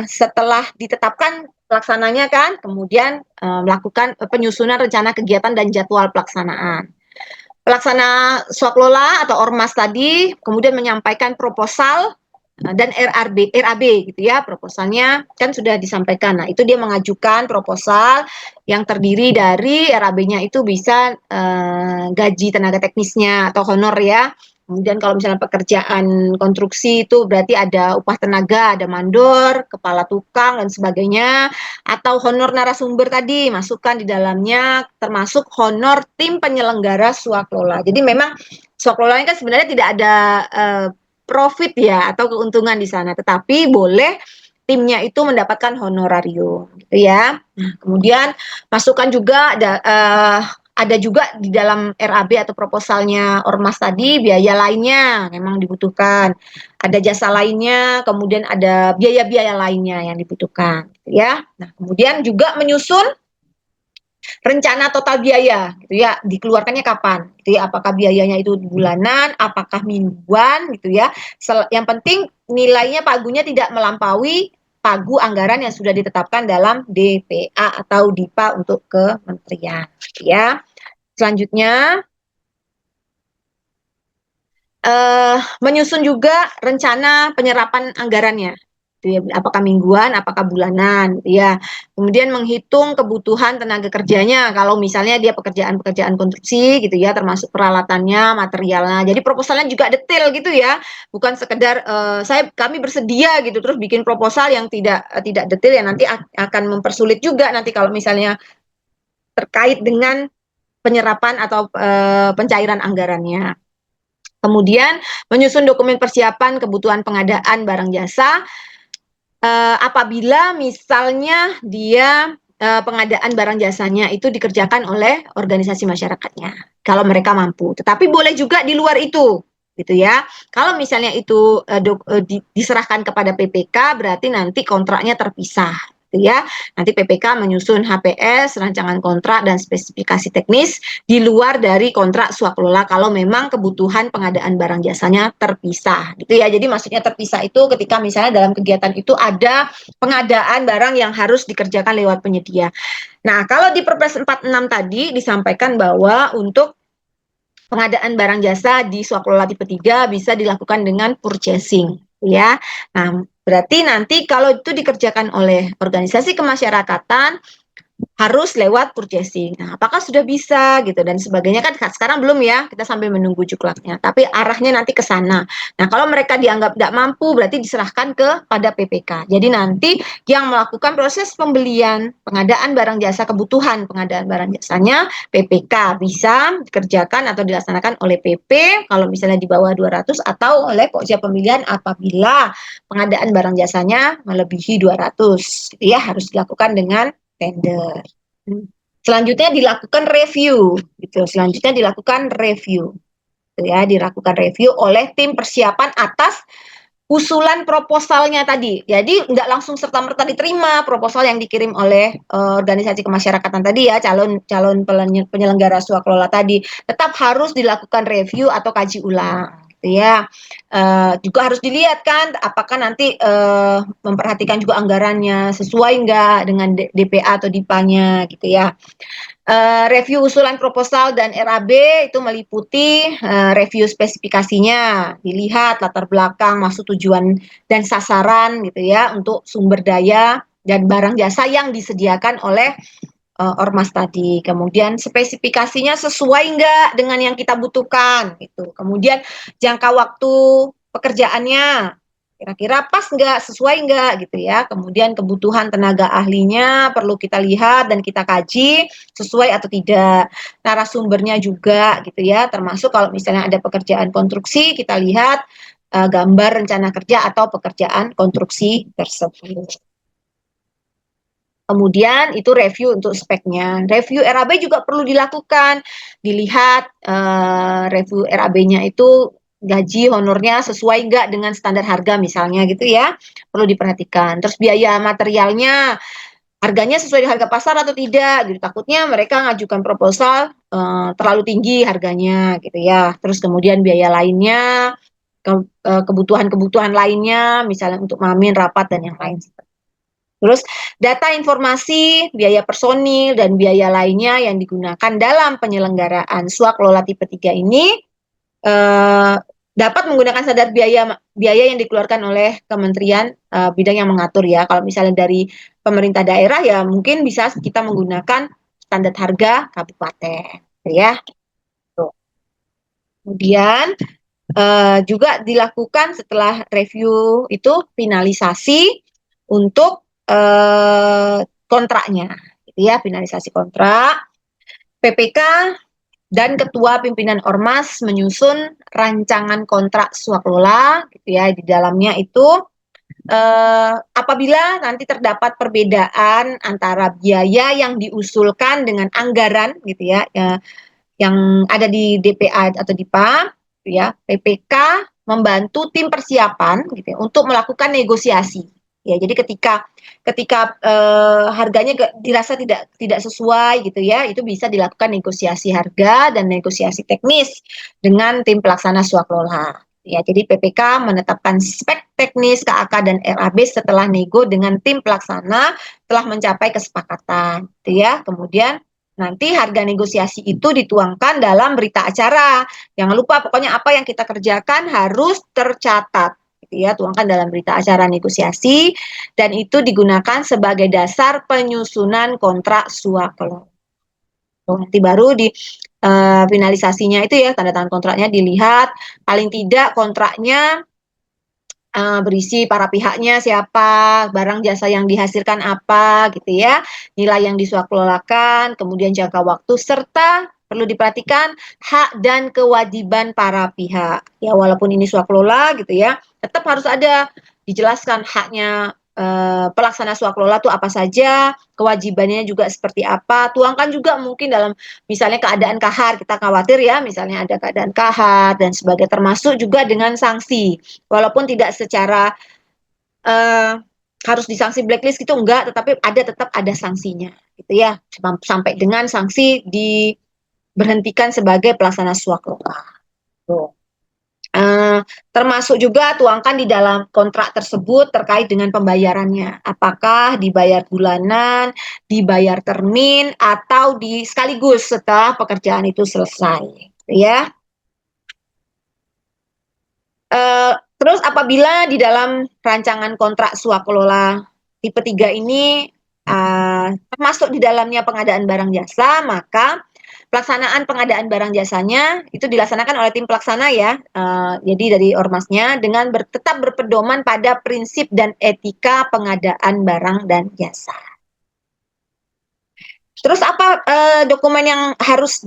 setelah ditetapkan pelaksananya kan, kemudian melakukan penyusunan rencana kegiatan dan jadwal pelaksanaan. Pelaksana swaklola atau ormas tadi kemudian menyampaikan proposal dan RAB gitu ya, proposalnya kan sudah disampaikan. Nah, itu dia mengajukan proposal yang terdiri dari RAB-nya itu bisa gaji tenaga teknisnya atau honor ya, Kemudian kalau misalnya pekerjaan konstruksi itu berarti ada upah tenaga, ada mandor, kepala tukang dan sebagainya, atau honor narasumber tadi masukkan di dalamnya, termasuk honor tim penyelenggara swaklola. Jadi memang swaklola ini kan sebenarnya tidak ada profit ya atau keuntungan di sana, tetapi boleh timnya itu mendapatkan honorarium, gitu ya. Nah, kemudian masukkan juga ada juga di dalam RAB atau proposalnya ormas tadi biaya lainnya memang dibutuhkan, ada jasa lainnya, kemudian ada biaya-biaya lainnya yang dibutuhkan, gitu ya. Nah, kemudian juga menyusun rencana total biaya, gitu ya, dikeluarkannya kapan, gitu ya, apakah biayanya itu bulanan, apakah mingguan, gitu ya. Yang penting nilainya pagunya tidak melampaui pagu anggaran yang sudah ditetapkan dalam DPA atau DIPA untuk kementerian, gitu ya. Selanjutnya, menyusun juga rencana penyerapan anggarannya, gitu ya, apakah mingguan, apakah bulanan, gitu ya. Kemudian menghitung kebutuhan tenaga kerjanya, kalau misalnya dia pekerjaan-pekerjaan konstruksi, gitu ya, termasuk peralatannya, materialnya. Jadi proposalnya juga detail gitu ya, bukan sekedar kami bersedia gitu terus bikin proposal yang tidak detail yang nanti akan mempersulit juga nanti kalau misalnya terkait dengan penyerapan atau pencairan anggarannya. Kemudian menyusun dokumen persiapan kebutuhan pengadaan barang jasa apabila misalnya dia pengadaan barang jasanya itu dikerjakan oleh organisasi masyarakatnya kalau mereka mampu. Tetapi boleh juga di luar itu, gitu ya. Kalau misalnya itu diserahkan kepada PPK berarti nanti kontraknya terpisah, gitu ya. Nanti PPK menyusun HPS, rancangan kontrak dan spesifikasi teknis di luar dari kontrak swaklola kalau memang kebutuhan pengadaan barang jasanya terpisah, gitu ya. Jadi maksudnya terpisah itu ketika misalnya dalam kegiatan itu ada pengadaan barang yang harus dikerjakan lewat penyedia. Nah, kalau di Perpres 46 tadi disampaikan bahwa untuk pengadaan barang jasa di swaklola tipe 3 bisa dilakukan dengan purchasing, ya. Nah, berarti nanti kalau itu dikerjakan oleh organisasi kemasyarakatan harus lewat purchasing. Nah, apakah sudah bisa gitu dan sebagainya kan sekarang belum ya, kita sambil menunggu juklaknya. Tapi arahnya nanti ke sana. Nah, kalau mereka dianggap tidak mampu berarti diserahkan kepada PPK. Jadi nanti yang melakukan proses pembelian, pengadaan barang jasa, kebutuhan pengadaan barang jasanya PPK bisa dikerjakan atau dilaksanakan oleh PP kalau misalnya di bawah 200 atau oleh Pokja Pemilihan apabila pengadaan barang jasanya melebihi 200 gitu ya harus dilakukan dengan tender. Selanjutnya dilakukan review, gitu. Selanjutnya dilakukan review, gitu ya, dilakukan review oleh tim persiapan atas usulan proposalnya tadi. Jadi nggak langsung serta-merta diterima proposal yang dikirim oleh organisasi kemasyarakatan tadi ya, calon penyelenggara swaklola tadi. Tetap harus dilakukan review atau kaji ulang. Gitu ya, juga harus dilihat kan, apakah nanti memperhatikan juga anggarannya sesuai nggak dengan DPA atau DIPA-nya gitu ya. Review usulan proposal dan RAB itu meliputi review spesifikasinya, dilihat latar belakang, maksud tujuan dan sasaran gitu ya untuk sumber daya dan barang jasa yang disediakan oleh ormas tadi. Kemudian spesifikasinya sesuai nggak dengan yang kita butuhkan gitu. Kemudian jangka waktu pekerjaannya kira-kira pas nggak, sesuai nggak gitu ya. Kemudian kebutuhan tenaga ahlinya perlu kita lihat dan kita kaji sesuai atau tidak. Narasumbernya juga gitu ya, termasuk kalau misalnya ada pekerjaan konstruksi kita lihat gambar rencana kerja atau pekerjaan konstruksi tersebut. Kemudian itu review untuk speknya. Review RAB juga perlu dilakukan. Dilihat review RAB-nya itu gaji honornya sesuai nggak dengan standar harga misalnya gitu ya. Perlu diperhatikan. Terus biaya materialnya harganya sesuai dengan harga pasar atau tidak gitu. Takutnya mereka ngajukan proposal terlalu tinggi harganya gitu ya. Terus kemudian biaya lainnya, kebutuhan-kebutuhan lainnya misalnya untuk mamin, rapat dan yang lain. Terus data informasi, biaya personil, dan biaya lainnya yang digunakan dalam penyelenggaraan swaklola tipe 3 ini dapat menggunakan standar biaya yang dikeluarkan oleh kementerian bidang yang mengatur ya. Kalau misalnya dari pemerintah daerah ya mungkin bisa kita menggunakan standar harga kabupaten ya. Tuh. Kemudian juga dilakukan setelah review itu finalisasi untuk kontraknya, gitu ya, finalisasi kontrak. PPK dan Ketua Pimpinan Ormas menyusun rancangan kontrak swaklola, gitu ya. Di dalamnya itu apabila nanti terdapat perbedaan antara biaya yang diusulkan dengan anggaran, gitu ya, yang ada di DPA atau DIPA, gitu ya, PPK membantu tim persiapan, gitu ya, untuk melakukan negosiasi. Ya, jadi ketika harganya dirasa tidak sesuai, gitu ya, itu bisa dilakukan negosiasi harga dan negosiasi teknis dengan tim pelaksana swaklola. Ya, jadi PPK menetapkan spek teknis KAK dan RAB setelah nego dengan tim pelaksana telah mencapai kesepakatan, gitu ya. Kemudian nanti harga negosiasi itu dituangkan dalam berita acara. Jangan lupa, pokoknya apa yang kita kerjakan harus tercatat, gitu ya, tuangkan dalam berita acara negosiasi, dan itu digunakan sebagai dasar penyusunan kontrak swaklola. Nanti baru di finalisasinya itu ya, tanda tangan kontraknya dilihat, paling tidak kontraknya berisi para pihaknya siapa, barang jasa yang dihasilkan apa, gitu ya, nilai yang diswaklolakan, kemudian jangka waktu, serta perlu diperhatikan hak dan kewajiban para pihak. Ya, walaupun ini swaklola, gitu ya, tetap harus ada dijelaskan haknya pelaksana swaklola itu apa saja, kewajibannya juga seperti apa. Tuangkan juga mungkin dalam misalnya keadaan kahar, kita khawatir ya, misalnya ada keadaan kahar dan sebagainya, termasuk juga dengan sanksi. Walaupun tidak secara harus disanksi blacklist gitu enggak, tetapi tetap ada sanksinya, gitu ya, sampai dengan sanksi diberhentikan sebagai pelaksana swaklola. Tuh. Termasuk juga tuangkan di dalam kontrak tersebut terkait dengan pembayarannya. Apakah dibayar bulanan, dibayar termin, atau sekaligus setelah pekerjaan itu selesai. Ya. Terus apabila di dalam rancangan kontrak swaklola tipe 3 ini termasuk di dalamnya pengadaan barang jasa, maka pelaksanaan pengadaan barang jasanya itu dilaksanakan oleh tim pelaksana ya, jadi dari ormasnya dengan tetap berpedoman pada prinsip dan etika pengadaan barang dan jasa. Terus apa dokumen yang harus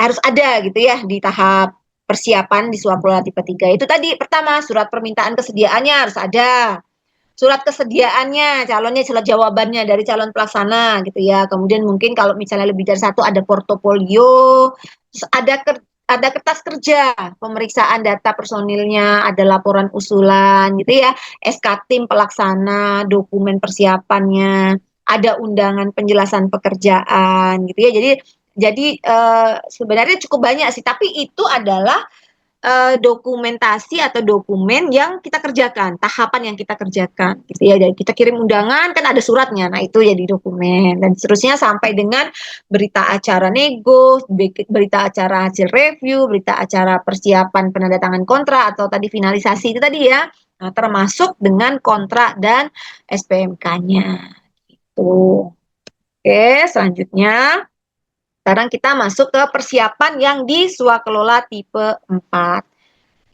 ada gitu ya di tahap persiapan di swaklola tipe 3? Itu tadi pertama, surat permintaan kesediaannya harus ada. Surat kesediaannya, surat jawabannya dari calon pelaksana gitu ya. Kemudian mungkin kalau misalnya lebih dari satu ada portofolio, terus ada kertas kerja, pemeriksaan data personilnya, ada laporan usulan gitu ya, SK tim pelaksana, dokumen persiapannya, ada undangan penjelasan pekerjaan gitu ya. Jadi sebenarnya cukup banyak sih, tapi itu adalah dokumentasi atau dokumen yang kita kerjakan, tahapan yang kita kerjakan, gitu ya. Jadi kita kirim undangan kan ada suratnya, nah itu jadi dokumen dan seterusnya sampai dengan berita acara nego, berita acara hasil review, berita acara persiapan penandatangan kontrak atau tadi finalisasi itu tadi ya, nah, termasuk dengan kontrak dan SPMK-nya. Gitu. Oke, selanjutnya. Sekarang kita masuk ke persiapan yang di swaklola tipe 4.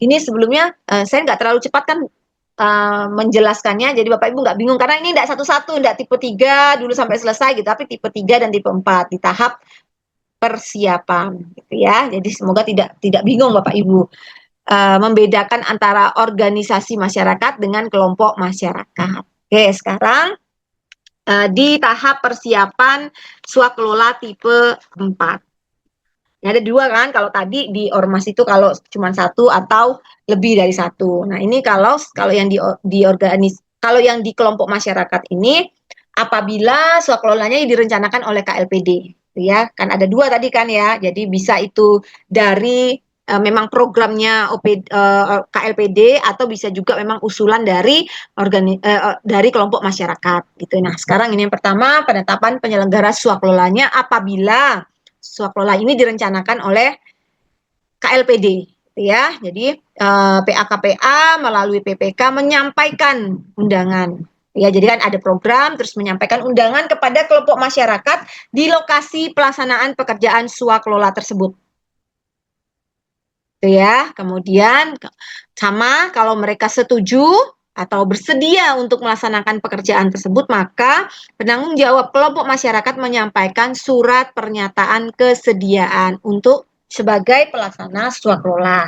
Ini sebelumnya saya nggak terlalu cepat kan menjelaskannya, jadi Bapak Ibu nggak bingung karena ini nggak satu-satu, nggak tipe 3 dulu sampai selesai gitu, tapi tipe 3 dan tipe 4 di tahap persiapan gitu ya. Jadi semoga tidak bingung Bapak Ibu membedakan antara organisasi masyarakat dengan kelompok masyarakat. Oke, sekarang di tahap persiapan swaklola tipe 4. Ada dua kan, kalau tadi di ormas itu kalau cuma satu atau lebih dari satu. Nah ini kalau yang kalau yang di kelompok masyarakat ini apabila swaklolanya direncanakan oleh KLPD, ya kan ada dua tadi kan ya. Jadi bisa itu dari memang programnya KLPD atau bisa juga memang usulan dari dari kelompok masyarakat gitu. Nah sekarang ini yang pertama, penetapan penyelenggara swaklolanya apabila swaklola ini direncanakan oleh KLPD, ya. Jadi PAKPA melalui PPK menyampaikan undangan. Ya, jadi kan ada program terus menyampaikan undangan kepada kelompok masyarakat di lokasi pelaksanaan pekerjaan swaklola tersebut. gitu ya. Kemudian sama kalau mereka setuju atau bersedia untuk melaksanakan pekerjaan tersebut, maka penanggung jawab kelompok masyarakat menyampaikan surat pernyataan kesediaan untuk sebagai pelaksana swaklola.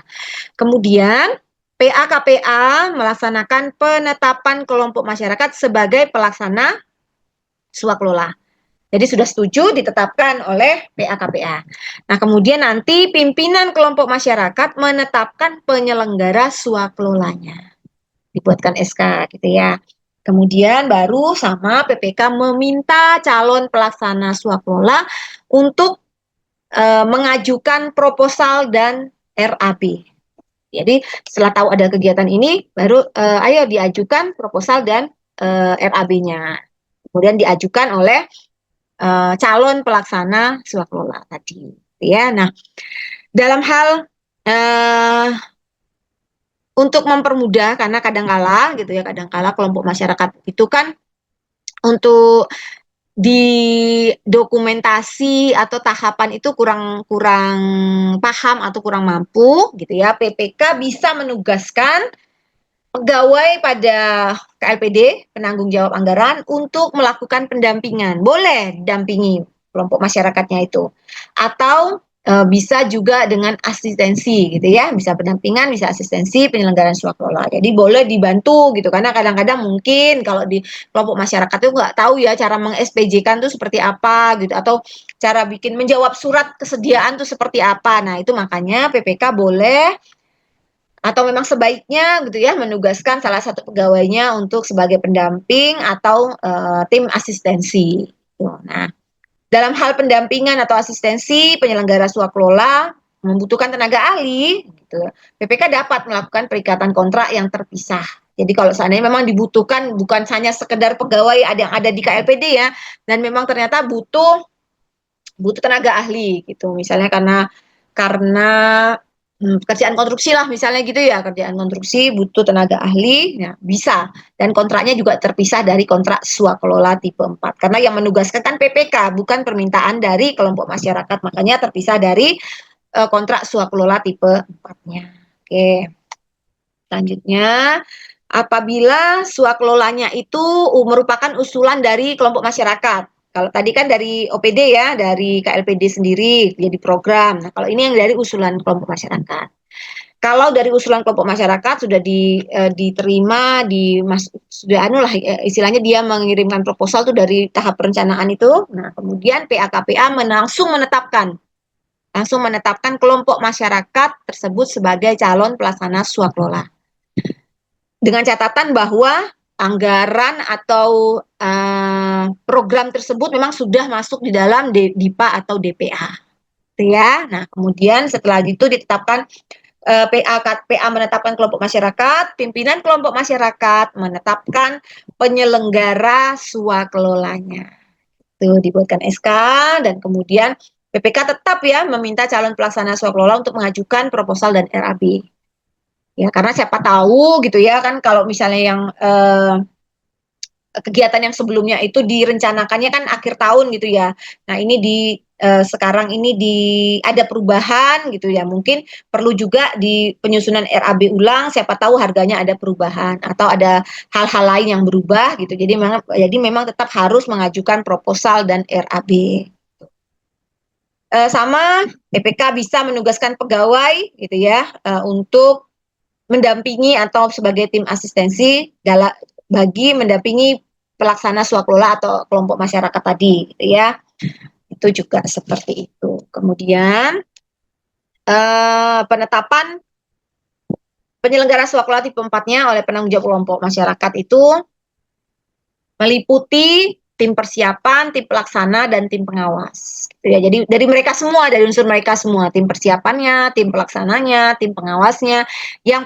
Kemudian PA-KPA melaksanakan penetapan kelompok masyarakat sebagai pelaksana swaklola. Jadi sudah setuju ditetapkan oleh PA-KPA. Nah, kemudian nanti pimpinan kelompok masyarakat menetapkan penyelenggara swakelolanya. Dibuatkan SK gitu ya. Kemudian baru sama PPK meminta calon pelaksana swakelola untuk mengajukan proposal dan RAB. Jadi setelah tahu ada kegiatan ini, baru ayo diajukan proposal dan RAB-nya. Kemudian diajukan oleh calon pelaksana swaklola tadi, ya. Nah, dalam hal untuk mempermudah, karena kadangkala gitu ya, kadangkala kelompok masyarakat itu kan untuk di dokumentasi atau tahapan itu kurang paham atau kurang mampu gitu ya. PPK bisa menugaskan pegawai pada KLPD, penanggung jawab anggaran, untuk melakukan pendampingan. Boleh dampingi kelompok masyarakatnya itu. Atau bisa juga dengan asistensi gitu ya, bisa pendampingan, bisa asistensi penyelenggaraan swaklola. Jadi boleh dibantu gitu, karena kadang-kadang mungkin kalau di kelompok masyarakat itu nggak tahu ya cara meng-SPJ-kan tuh seperti apa gitu, atau cara bikin menjawab surat kesediaan tuh seperti apa. Nah, itu makanya PPK boleh atau memang sebaiknya gitu ya menugaskan salah satu pegawainya untuk sebagai pendamping atau tim asistensi. Nah, dalam hal pendampingan atau asistensi penyelenggara swaklola membutuhkan tenaga ahli, gitu. PPK dapat melakukan perikatan kontrak yang terpisah. Jadi kalau seandainya memang dibutuhkan bukan hanya sekedar pegawai yang ada di KLPD ya, dan memang ternyata butuh tenaga ahli gitu. Misalnya karena kerjaan konstruksi lah misalnya gitu ya, kerjaan konstruksi butuh tenaga ahli, ya bisa. Dan kontraknya juga terpisah dari kontrak swakelola tipe 4. Karena yang menugaskan kan PPK, bukan permintaan dari kelompok masyarakat. Makanya terpisah dari kontrak swakelola tipe 4-nya. Oke. Selanjutnya, apabila swakelolanya itu merupakan usulan dari kelompok masyarakat. Kalau tadi kan dari OPD ya, dari KLPD sendiri jadi program. Nah, kalau ini yang dari usulan kelompok masyarakat. Kalau dari usulan kelompok masyarakat sudah diterima, sudah anu lah istilahnya dia mengirimkan proposal tuh dari tahap perencanaan itu. Nah, kemudian PA-KPA langsung menetapkan kelompok masyarakat tersebut sebagai calon pelaksana swaklola. Dengan catatan bahwa anggaran atau program tersebut memang sudah masuk di dalam DIPA atau DPA. Ya, nah kemudian setelah itu ditetapkan PA menetapkan kelompok masyarakat, pimpinan kelompok masyarakat menetapkan penyelenggara swakelolanya. Itu dibuatkan SK dan kemudian PPK tetap ya meminta calon pelaksana swaklola untuk mengajukan proposal dan RAB. Ya, karena siapa tahu gitu ya kan kalau misalnya yang kegiatan yang sebelumnya itu direncanakannya kan akhir tahun gitu ya. Nah, ini sekarang ini ada perubahan gitu ya. Mungkin perlu juga di penyusunan RAB ulang, siapa tahu harganya ada perubahan atau ada hal-hal lain yang berubah gitu. Jadi memang tetap harus mengajukan proposal dan RAB. Sama PPK bisa menugaskan pegawai gitu ya untuk mendampingi atau sebagai tim asistensi bagi mendampingi pelaksana swaklola atau kelompok masyarakat tadi gitu ya. Itu juga seperti itu. Kemudian penetapan penyelenggara swaklola tipe 4-nya oleh penanggung jawab kelompok masyarakat itu meliputi tim persiapan, tim pelaksana, dan tim pengawas. Ya, jadi dari mereka semua, dari unsur mereka semua, tim persiapannya, tim pelaksananya, tim pengawasnya, yang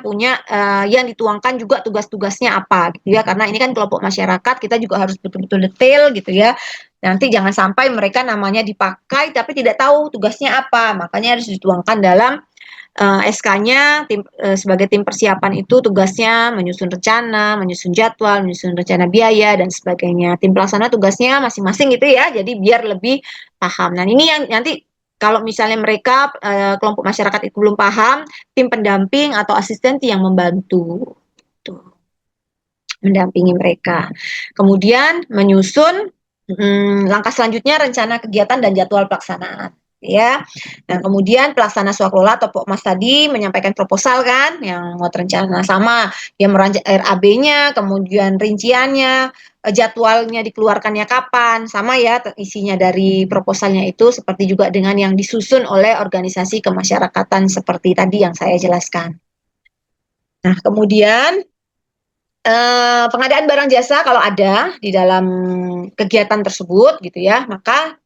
yang dituangkan juga tugas-tugasnya apa, gitu ya. Karena ini kan kelompok masyarakat, kita juga harus betul-betul detail, gitu ya. Nanti jangan sampai mereka namanya dipakai, tapi tidak tahu tugasnya apa. Makanya harus dituangkan dalam SK-nya sebagai tim persiapan itu tugasnya menyusun rencana, menyusun jadwal, menyusun rencana biaya dan sebagainya. Tim pelaksana tugasnya masing-masing gitu ya. Jadi biar lebih paham. Nah, ini yang nanti Kalau misalnya mereka kelompok masyarakat itu belum paham, tim pendamping atau asisten yang membantu tuh, mendampingi mereka. Kemudian menyusun langkah selanjutnya rencana kegiatan dan jadwal pelaksanaan ya. Nah, kemudian pelaksana swaklola atau Pokmas tadi menyampaikan proposal kan yang mau rencana sama, dia merancang RAB-nya, kemudian rinciannya, jadwalnya dikeluarkannya kapan, sama ya isinya dari proposalnya itu seperti juga dengan yang disusun oleh organisasi kemasyarakatan seperti tadi yang saya jelaskan. Nah, kemudian pengadaan barang jasa kalau ada di dalam kegiatan tersebut gitu ya, maka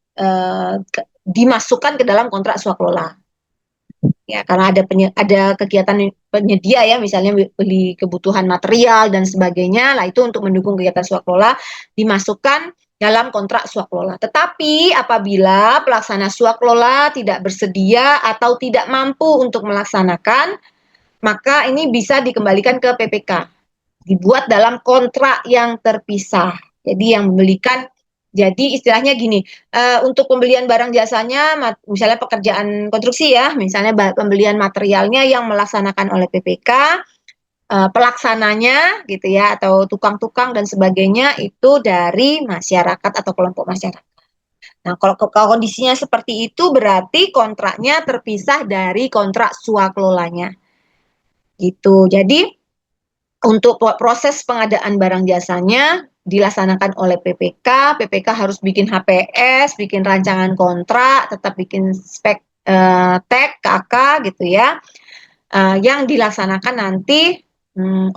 dimasukkan ke dalam kontrak swaklola. Ya, karena ada kegiatan penyedia ya, misalnya beli kebutuhan material dan sebagainya, lah itu untuk mendukung kegiatan swaklola dimasukkan dalam kontrak swaklola. Tetapi apabila pelaksana swaklola tidak bersedia atau tidak mampu untuk melaksanakan, maka ini bisa dikembalikan ke PPK, dibuat dalam kontrak yang terpisah. Jadi yang membelikan, jadi istilahnya gini, untuk pembelian barang jasanya, misalnya pekerjaan konstruksi ya, misalnya pembelian materialnya yang melaksanakan oleh PPK, pelaksananya gitu ya, atau tukang-tukang dan sebagainya itu dari masyarakat atau kelompok masyarakat. Nah, kalau kondisinya seperti itu berarti kontraknya terpisah dari kontrak swakelolanya. Gitu. Jadi untuk proses pengadaan barang jasanya dilaksanakan oleh PPK. PPK harus bikin HPS, bikin rancangan kontrak, tetap bikin spek tag KK gitu ya, yang dilaksanakan nanti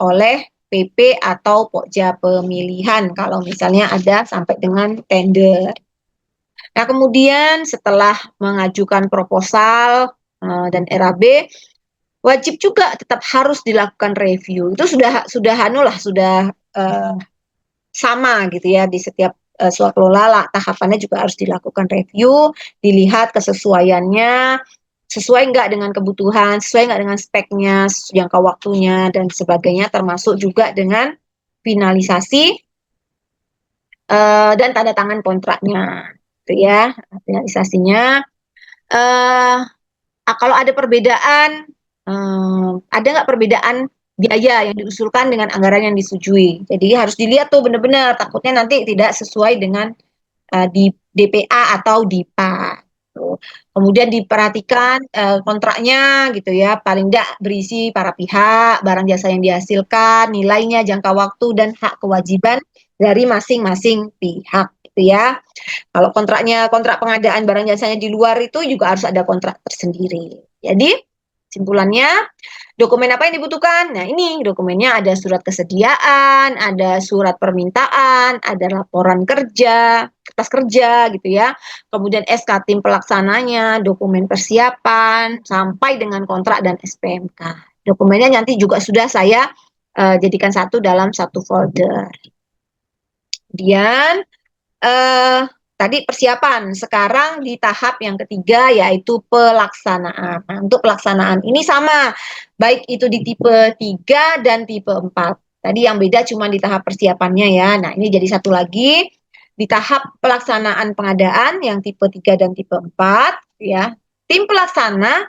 oleh PP atau Pokja pemilihan kalau misalnya ada sampai dengan tender. Nah, kemudian setelah mengajukan proposal dan RAB, wajib juga tetap harus dilakukan review. Itu sudah anu lah, sudah sama gitu ya di setiap swaklola lah, tahapannya juga harus dilakukan review, dilihat kesesuaiannya, sesuai nggak dengan kebutuhan, sesuai nggak dengan speknya, jangka waktunya dan sebagainya, termasuk juga dengan finalisasi dan tanda tangan kontraknya, gitu ya, finalisasinya. Uh, Kalau ada perbedaan, ada nggak perbedaan biaya yang diusulkan dengan anggaran yang disetujui. Jadi harus dilihat tuh benar-benar, takutnya nanti tidak sesuai dengan di DPA atau DIPA. Tuh. Kemudian diperhatikan kontraknya gitu ya, paling tidak berisi para pihak, barang jasa yang dihasilkan, nilainya, jangka waktu, dan hak kewajiban dari masing-masing pihak gitu ya. Kalau kontrak pengadaan barang jasanya di luar itu juga harus ada kontrak tersendiri. Jadi simpulannya, dokumen apa yang dibutuhkan? Nah, ini dokumennya ada surat kesediaan, ada surat permintaan, ada laporan kerja, kertas kerja gitu ya. Kemudian SK tim pelaksananya, dokumen persiapan, sampai dengan kontrak dan SPMK. Dokumennya nanti juga sudah saya jadikan satu dalam satu folder. Kemudian eh, tadi persiapan, sekarang di tahap yang ketiga yaitu pelaksanaan. Nah, untuk pelaksanaan ini sama, baik itu di tipe 3 dan tipe 4. Tadi yang beda cuma di tahap persiapannya ya. Nah, ini jadi satu lagi di tahap pelaksanaan pengadaan yang tipe 3 dan tipe 4 ya. Tim pelaksana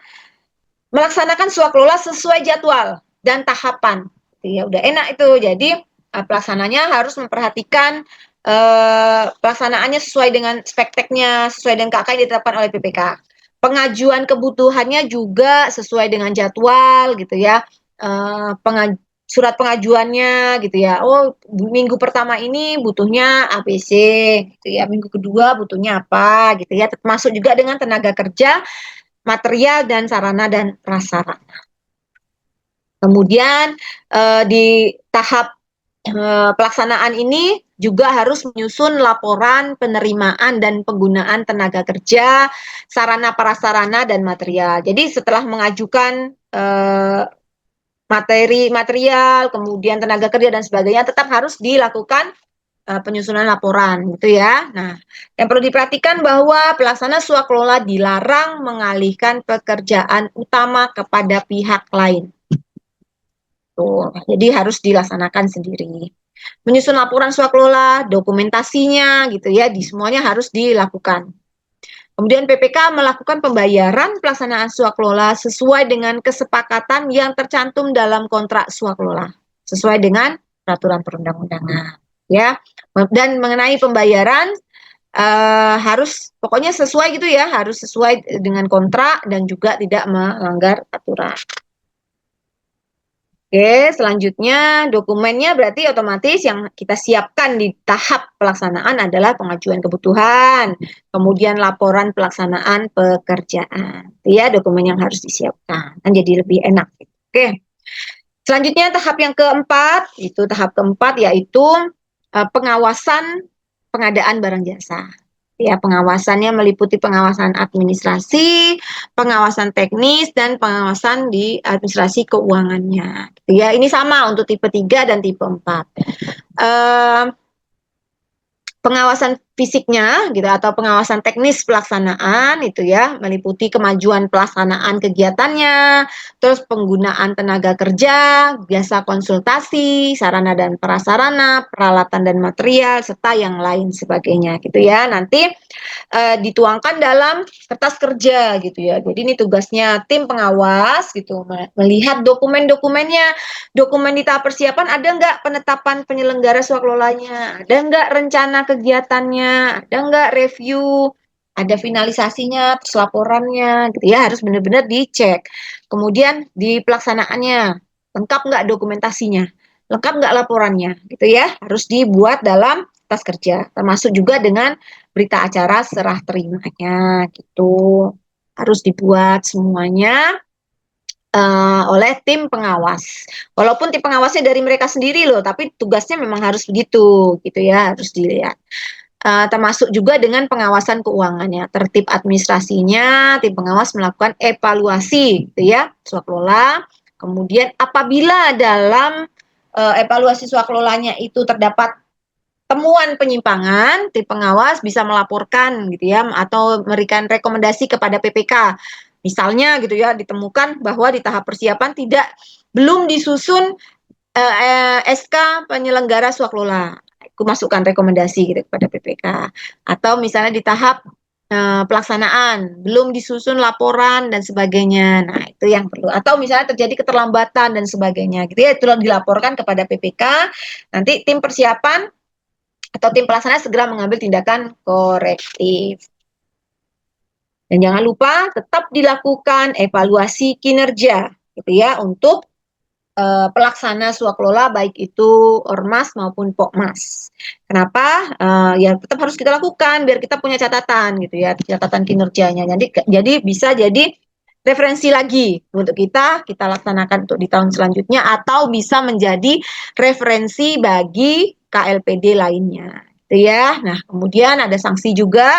melaksanakan swaklola sesuai jadwal dan tahapan. Ya udah enak itu. Jadi pelaksananya harus memperhatikan pelaksanaannya sesuai dengan spekteknya, sesuai dengan KK yang ditetapkan oleh PPK. Pengajuan kebutuhannya juga sesuai dengan jadwal gitu ya. Surat pengajuannya gitu ya. Oh, minggu pertama ini butuhnya ABC gitu ya. Minggu kedua butuhnya apa gitu ya. Termasuk juga dengan tenaga kerja, material dan sarana dan prasarana. Kemudian di tahap pelaksanaan ini juga harus menyusun laporan penerimaan dan penggunaan tenaga kerja, sarana prasarana dan material. Jadi setelah mengajukan materi material, kemudian tenaga kerja dan sebagainya, tetap harus dilakukan penyusunan laporan gitu ya. Nah, yang perlu diperhatikan bahwa pelaksana swaklola dilarang mengalihkan pekerjaan utama kepada pihak lain. Tuh, jadi harus dilaksanakan sendiri. Menyusun laporan swaklola, dokumentasinya gitu ya, di semuanya harus dilakukan. Kemudian PPK melakukan pembayaran pelaksanaan swaklola sesuai dengan kesepakatan yang tercantum dalam kontrak swaklola, sesuai dengan peraturan perundang-undangan. Ya, dan mengenai pembayaran harus pokoknya sesuai gitu ya, harus sesuai dengan kontrak dan juga tidak melanggar aturan. Oke, selanjutnya dokumennya berarti otomatis yang kita siapkan di tahap pelaksanaan adalah pengajuan kebutuhan, kemudian laporan pelaksanaan pekerjaan. Itu ya dokumen yang harus disiapkan, kan jadi lebih enak. Oke, selanjutnya tahap yang keempat, itu tahap keempat yaitu pengawasan pengadaan barang jasa. Ya, pengawasannya meliputi pengawasan administrasi, pengawasan teknis, dan pengawasan di administrasi keuangannya. Ya, ini sama untuk tipe 3 dan tipe 4. Pengawasan fisiknya gitu atau pengawasan teknis pelaksanaan itu ya meliputi kemajuan pelaksanaan kegiatannya, terus penggunaan tenaga kerja, jasa konsultasi, sarana dan prasarana, peralatan dan material serta yang lain sebagainya gitu ya. Nanti dituangkan dalam kertas kerja gitu ya. Jadi ini tugasnya tim pengawas gitu melihat dokumen-dokumennya, dokumen di tahap persiapan ada nggak penetapan penyelenggara swakelolanya, ada nggak rencana kegiatannya, ada nggak review, ada finalisasinya, terus laporannya, gitu ya harus benar-benar dicek. Kemudian di pelaksanaannya lengkap nggak dokumentasinya, lengkap nggak laporannya, gitu ya harus dibuat dalam tas kerja, termasuk juga dengan berita acara serah terimanya, gitu harus dibuat semuanya oleh tim pengawas. Walaupun tim pengawasnya dari mereka sendiri loh, tapi tugasnya memang harus begitu, gitu ya, harus dilihat. Termasuk juga dengan pengawasan keuangannya, tertib administrasinya, tim pengawas melakukan evaluasi, gitu ya, swaklola. Kemudian apabila dalam evaluasi swakelolanya itu terdapat temuan penyimpangan, tim pengawas bisa melaporkan gitu ya atau memberikan rekomendasi kepada PPK. Misalnya gitu ya ditemukan bahwa di tahap persiapan belum disusun SK penyelenggara swaklola. Aku masukkan rekomendasi gitu kepada PPK. Atau misalnya di tahap pelaksanaan belum disusun laporan dan sebagainya. Nah, itu yang perlu. Atau misalnya terjadi keterlambatan dan sebagainya. Gitu ya, itu dilaporkan kepada PPK. Nanti tim persiapan atau tim pelaksana segera mengambil tindakan korektif. Dan jangan lupa tetap dilakukan evaluasi kinerja gitu ya untuk pelaksana swaklola baik itu ormas maupun pokmas. Kenapa? Ya tetap harus kita lakukan biar kita punya catatan gitu ya, catatan kinerjanya. Jadi bisa jadi referensi lagi untuk kita laksanakan untuk di tahun selanjutnya atau bisa menjadi referensi bagi KLPD lainnya. Gitu ya. Nah, kemudian ada sanksi juga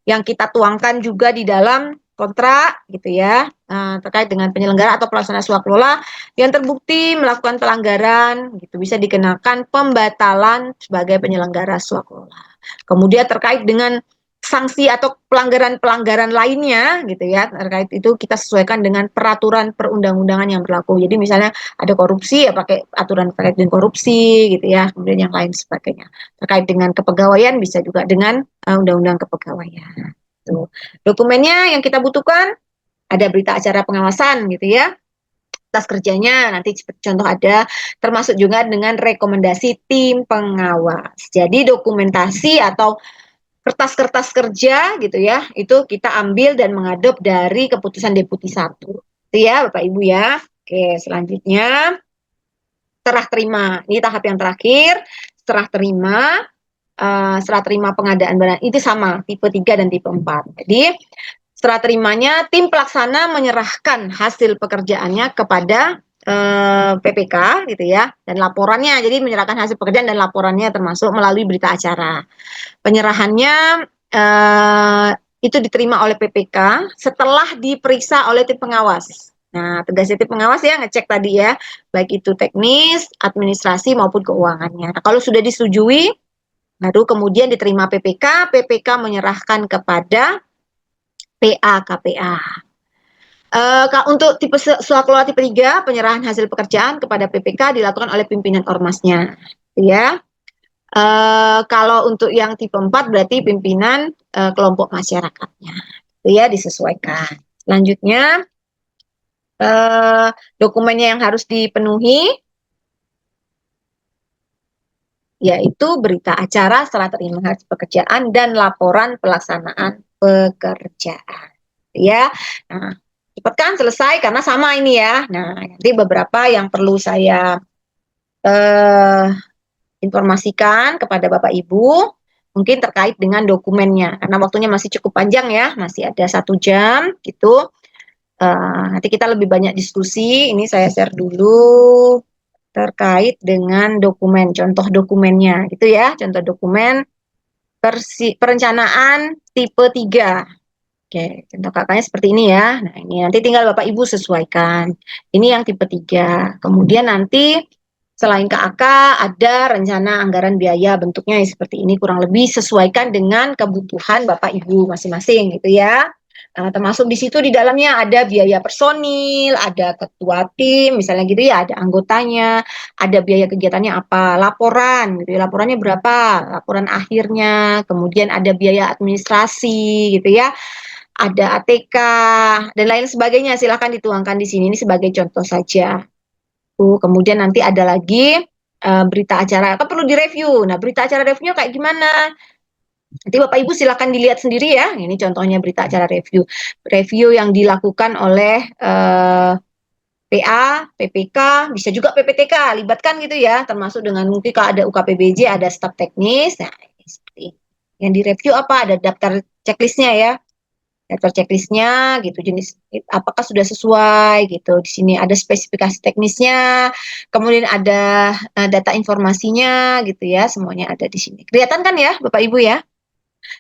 yang kita tuangkan juga di dalam kontrak gitu ya terkait dengan penyelenggara atau pelaksana swaklola yang terbukti melakukan pelanggaran gitu bisa dikenakan pembatalan sebagai penyelenggara swaklola. Kemudian terkait dengan sanksi atau pelanggaran-pelanggaran lainnya gitu ya terkait itu kita sesuaikan dengan peraturan perundang-undangan yang berlaku. Jadi misalnya ada korupsi ya pakai aturan terkait dengan korupsi gitu ya. Kemudian yang lain sebagainya. Terkait dengan kepegawaian bisa juga dengan undang-undang kepegawaian. Tuh. Dokumennya yang kita butuhkan ada berita acara pengawasan gitu ya. Tas kerjanya nanti contoh ada termasuk juga dengan rekomendasi tim pengawas. Jadi dokumentasi atau kertas-kertas kerja gitu ya, itu kita ambil dan mengadop dari keputusan Deputi 1. Itu ya Bapak Ibu ya. Oke, selanjutnya serah terima. Ini tahap yang terakhir, serah terima. Serah terima pengadaan barang itu sama tipe 3 dan tipe 4. Jadi serah terimanya tim pelaksana menyerahkan hasil pekerjaannya kepada PPK gitu ya dan laporannya jadi menyerahkan hasil pekerjaan dan laporannya termasuk melalui berita acara. Penyerahannya itu diterima oleh PPK setelah diperiksa oleh tim pengawas. Nah, tugasnya tim pengawas ya ngecek tadi ya, baik itu teknis, administrasi maupun keuangannya. Nah, kalau sudah disetujui, baru kemudian diterima PPK, PPK menyerahkan kepada PA KPA. Untuk tipe swaklola tipe 3, penyerahan hasil pekerjaan kepada PPK dilakukan oleh pimpinan ormasnya. Ya. Kalau untuk yang tipe 4 berarti pimpinan kelompok masyarakatnya. itu ya, disesuaikan. Selanjutnya dokumennya yang harus dipenuhi yaitu berita acara setelah terima hasil pekerjaan dan laporan pelaksanaan pekerjaan. Ya, nah, cepat kan selesai karena sama ini ya. Nah, nanti beberapa yang perlu saya eh, informasikan kepada Bapak Ibu mungkin terkait dengan dokumennya karena waktunya masih cukup panjang ya, masih ada 1 jam gitu. Nanti kita lebih banyak diskusi. Ini saya share dulu terkait dengan dokumen, contoh dokumennya gitu ya, contoh dokumen perencanaan tipe 3. Oke, contoh kakaknya seperti ini ya. Nah, ini nanti tinggal Bapak Ibu sesuaikan. Ini yang tipe 3. Kemudian nanti selain KAK ada rencana anggaran biaya bentuknya seperti ini kurang lebih sesuaikan dengan kebutuhan Bapak Ibu masing-masing gitu ya. Termasuk di situ di dalamnya ada biaya personil, ada ketua tim, misalnya gitu ya, ada anggotanya, ada biaya kegiatannya apa, laporan gitu ya, laporannya berapa, laporan akhirnya, kemudian ada biaya administrasi gitu ya, ada ATK dan lain sebagainya. Silahkan dituangkan di sini, ini sebagai contoh saja. Kemudian nanti ada lagi berita acara, apa perlu direview. Nah, berita acara reviewnya kayak gimana? Nanti Bapak Ibu silakan dilihat sendiri ya. Ini contohnya berita acara review. Review yang dilakukan oleh PA, PPK, bisa juga PPTK, libatkan gitu ya. Termasuk dengan mungkin kalau ada UKPBJ, ada staf teknis. Nah, ini seperti ini. Yang direview apa? Ada daftar checklistnya ya. Daftar checklistnya gitu, jenis apakah sudah sesuai gitu. Di sini ada spesifikasi teknisnya, kemudian ada data informasinya gitu ya. Semuanya ada di sini. Kelihatan kan ya Bapak Ibu ya?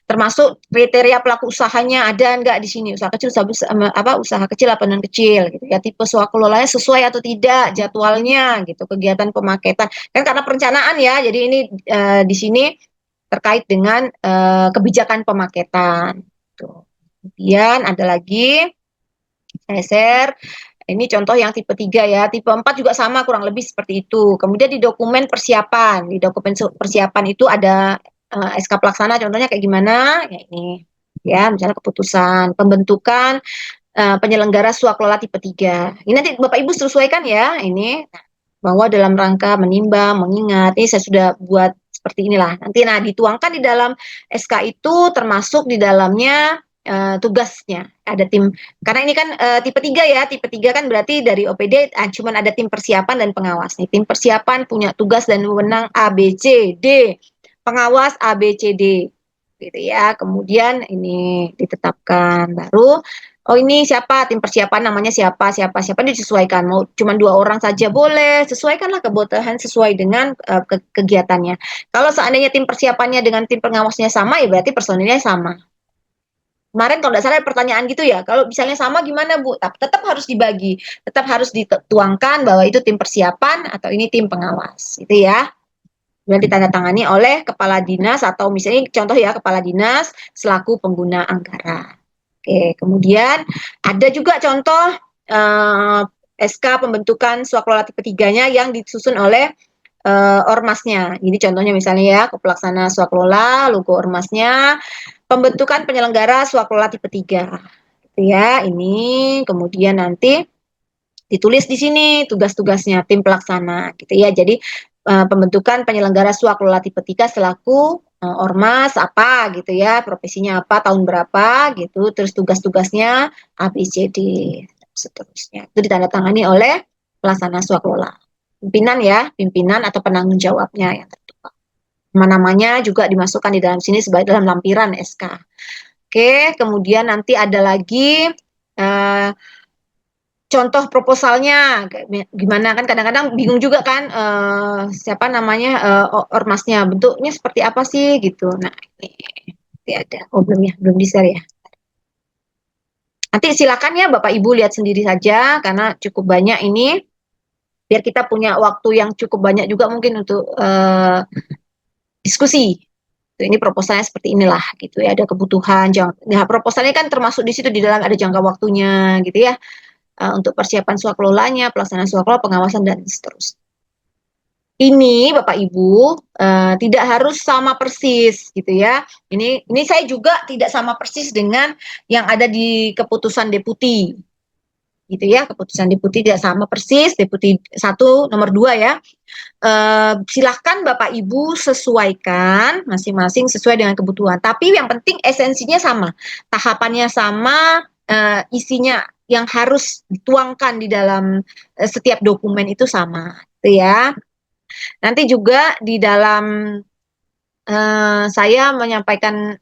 Termasuk kriteria pelaku usahanya ada enggak di sini, usaha kecil, usaha kecil apa non kecil gitu ya, tipe swakelolanya sesuai atau tidak jadwalnya gitu, kegiatan pemaketan kan karena perencanaan ya, jadi ini di sini terkait dengan kebijakan pemaketan gitu. Kemudian ada lagi saya share ini contoh yang tipe 3 ya. Tipe 4 juga sama kurang lebih seperti itu. Kemudian di dokumen persiapan. Di dokumen persiapan itu ada SK pelaksana contohnya kayak gimana? Ya ini. Ya, misalnya keputusan pembentukan penyelenggara swaklola tipe 3. Ini nanti Bapak Ibu sesuaikan ya ini bahwa dalam rangka menimbang, mengingat. Ini saya sudah buat seperti inilah. Nanti dituangkan di dalam SK itu termasuk di dalamnya tugasnya. Ada tim karena ini kan tipe 3 ya. Tipe 3 kan berarti dari OPD cuma ada tim persiapan dan pengawas nih. Tim persiapan punya tugas dan wewenang A B C D. Pengawas A B C D gitu ya. Kemudian ini ditetapkan baru ini siapa tim persiapan namanya siapa disesuaikan mau cuma 2 orang saja boleh sesuaikanlah kebutuhan sesuai dengan kegiatannya. Kalau seandainya tim persiapannya dengan tim pengawasnya sama ya berarti personilnya sama. Kemarin kalau tidak salah pertanyaan gitu ya, kalau misalnya sama gimana Bu? Tetap harus dibagi, tetap harus dituangkan bahwa itu tim persiapan atau ini tim pengawas, itu ya. Kemudian ditandatangani oleh kepala dinas atau misalnya contoh ya kepala dinas selaku pengguna anggaran. Oke, kemudian ada juga contoh SK pembentukan swaklola tipe 3-nya yang disusun oleh ormasnya. Ini contohnya misalnya ya, pelaksana swaklola, logo ormasnya, pembentukan penyelenggara swaklola tipe 3. Gitu ya, ini kemudian nanti ditulis di sini tugas-tugasnya tim pelaksana gitu ya. Jadi pembentukan penyelenggara swaklola tipe 3 selaku ormas apa gitu ya, profesinya apa, tahun berapa gitu, terus tugas-tugasnya A B C D seterusnya. Itu ditandatangani oleh pelaksana swaklola. Pimpinan ya, pimpinan atau penanggung jawabnya yang tertua. Nama-namanya juga dimasukkan di dalam sini sebagai dalam lampiran SK. Oke, kemudian nanti ada lagi contoh proposalnya gimana kan kadang-kadang bingung juga kan siapa namanya ormasnya bentuknya seperti apa sih gitu. Nah ini ada belum di share ya. Nanti silakan ya Bapak Ibu lihat sendiri saja karena cukup banyak ini biar kita punya waktu yang cukup banyak juga mungkin untuk diskusi. Ini proposalnya seperti inilah gitu ya, ada kebutuhan. Nah, proposalnya kan termasuk di situ di dalam ada jangka waktunya gitu ya. Untuk persiapan swakelolanya, pelaksanaan swaklola, pengawasan dan seterusnya. Ini Bapak Ibu tidak harus sama persis gitu ya. Ini saya juga tidak sama persis dengan yang ada di keputusan deputi gitu ya. Keputusan deputi tidak sama persis, deputi 1 nomor 2 ya. Silahkan Bapak Ibu sesuaikan masing-masing sesuai dengan kebutuhan. Tapi yang penting esensinya sama, tahapannya sama, isinya yang harus dituangkan di dalam setiap dokumen itu sama, gitu ya. Nanti juga di dalam saya menyampaikan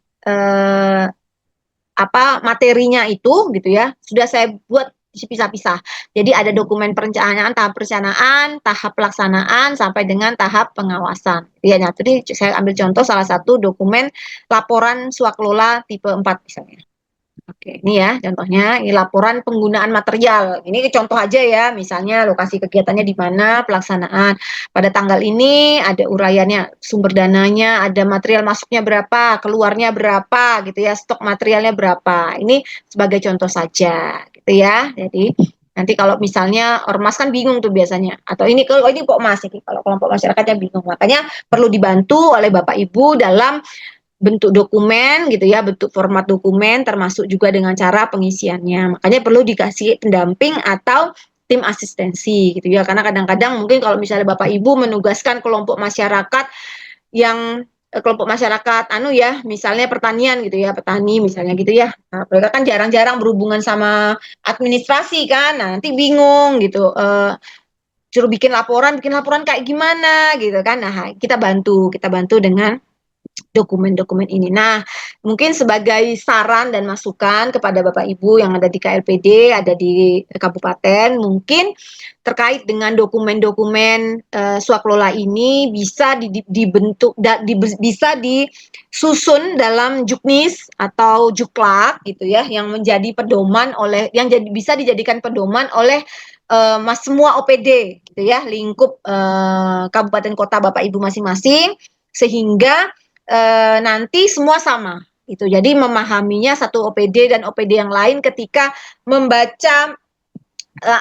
materinya itu gitu ya, sudah saya buat pisah-pisah. Jadi ada dokumen perencanaan, tahap perencanaan, tahap pelaksanaan, sampai dengan tahap pengawasan. Ya, nah, tadi saya ambil contoh salah satu dokumen laporan swakelola tipe 4 misalnya. Oke, ini ya contohnya, ini laporan penggunaan material. Ini contoh aja ya, misalnya lokasi kegiatannya di mana, pelaksanaan. Pada tanggal ini ada uraiannya, sumber dananya, ada material masuknya berapa, keluarnya berapa gitu ya, stok materialnya berapa. Ini sebagai contoh saja gitu ya. Jadi nanti kalau misalnya ormas kan bingung tuh biasanya, atau ini kalau ini Pokmas ini kalau kelompok masyarakatnya bingung. Makanya perlu dibantu oleh Bapak Ibu dalam bentuk dokumen gitu ya, bentuk format dokumen termasuk juga dengan cara pengisiannya. Makanya perlu dikasih pendamping atau tim asistensi gitu ya. Karena kadang-kadang mungkin kalau misalnya Bapak Ibu menugaskan kelompok masyarakat yang kelompok masyarakat ya, misalnya pertanian gitu ya, petani misalnya gitu ya. Nah, mereka kan jarang-jarang berhubungan sama administrasi kan. Nah, nanti bingung gitu. Suruh bikin laporan kayak gimana gitu kan. Nah, kita bantu dengan dokumen-dokumen ini. Nah, mungkin sebagai saran dan masukan kepada Bapak Ibu yang ada di KLPD, ada di kabupaten, mungkin terkait dengan dokumen-dokumen swaklola ini bisa dibentuk, bisa disusun dalam juknis atau juklak gitu ya, yang menjadi pedoman oleh, yang bisa dijadikan pedoman oleh semua OPD gitu ya, lingkup kabupaten kota Bapak Ibu masing-masing, sehingga nanti semua sama gitu. Jadi memahaminya satu OPD dan OPD yang lain ketika membaca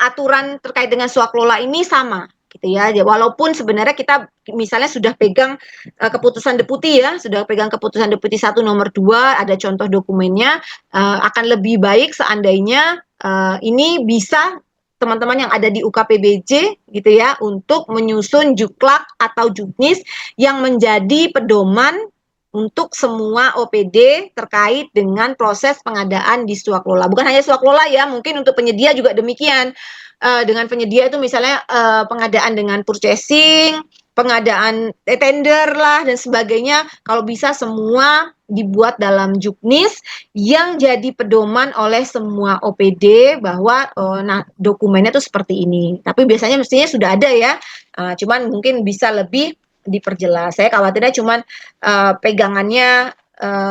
aturan terkait dengan swaklola ini sama gitu ya. Walaupun sebenarnya kita misalnya sudah pegang keputusan deputi ya, sudah pegang keputusan deputi 1 nomor 2, ada contoh dokumennya, akan lebih baik seandainya ini bisa teman-teman yang ada di UKPBJ gitu ya untuk menyusun juklak atau juknis yang menjadi pedoman untuk semua OPD terkait dengan proses pengadaan di swaklola. Bukan hanya swaklola ya, mungkin untuk penyedia juga demikian. Dengan penyedia itu misalnya pengadaan dengan purchasing, pengadaan tender lah dan sebagainya. Kalau bisa semua dibuat dalam juknis yang jadi pedoman oleh semua OPD bahwa nah dokumennya tuh seperti ini. Tapi biasanya mestinya sudah ada ya. Cuman mungkin bisa lebih diperjelas. Saya khawatirnya cuman pegangannya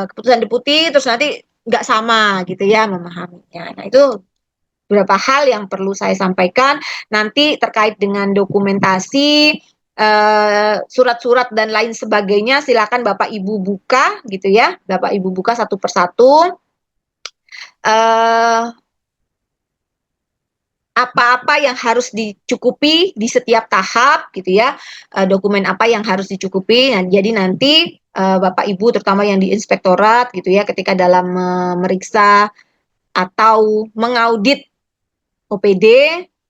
keputusan deputi terus nanti nggak sama gitu ya memahaminya. Nah itu beberapa hal yang perlu saya sampaikan. Nanti terkait dengan dokumentasi, surat-surat dan lain sebagainya, silakan Bapak Ibu buka gitu ya. Bapak Ibu buka satu persatu. Apa-apa yang harus dicukupi di setiap tahap gitu ya, dokumen apa yang harus dicukupi. Nah, jadi nanti Bapak Ibu terutama yang di inspektorat gitu ya, ketika dalam memeriksa atau mengaudit OPD,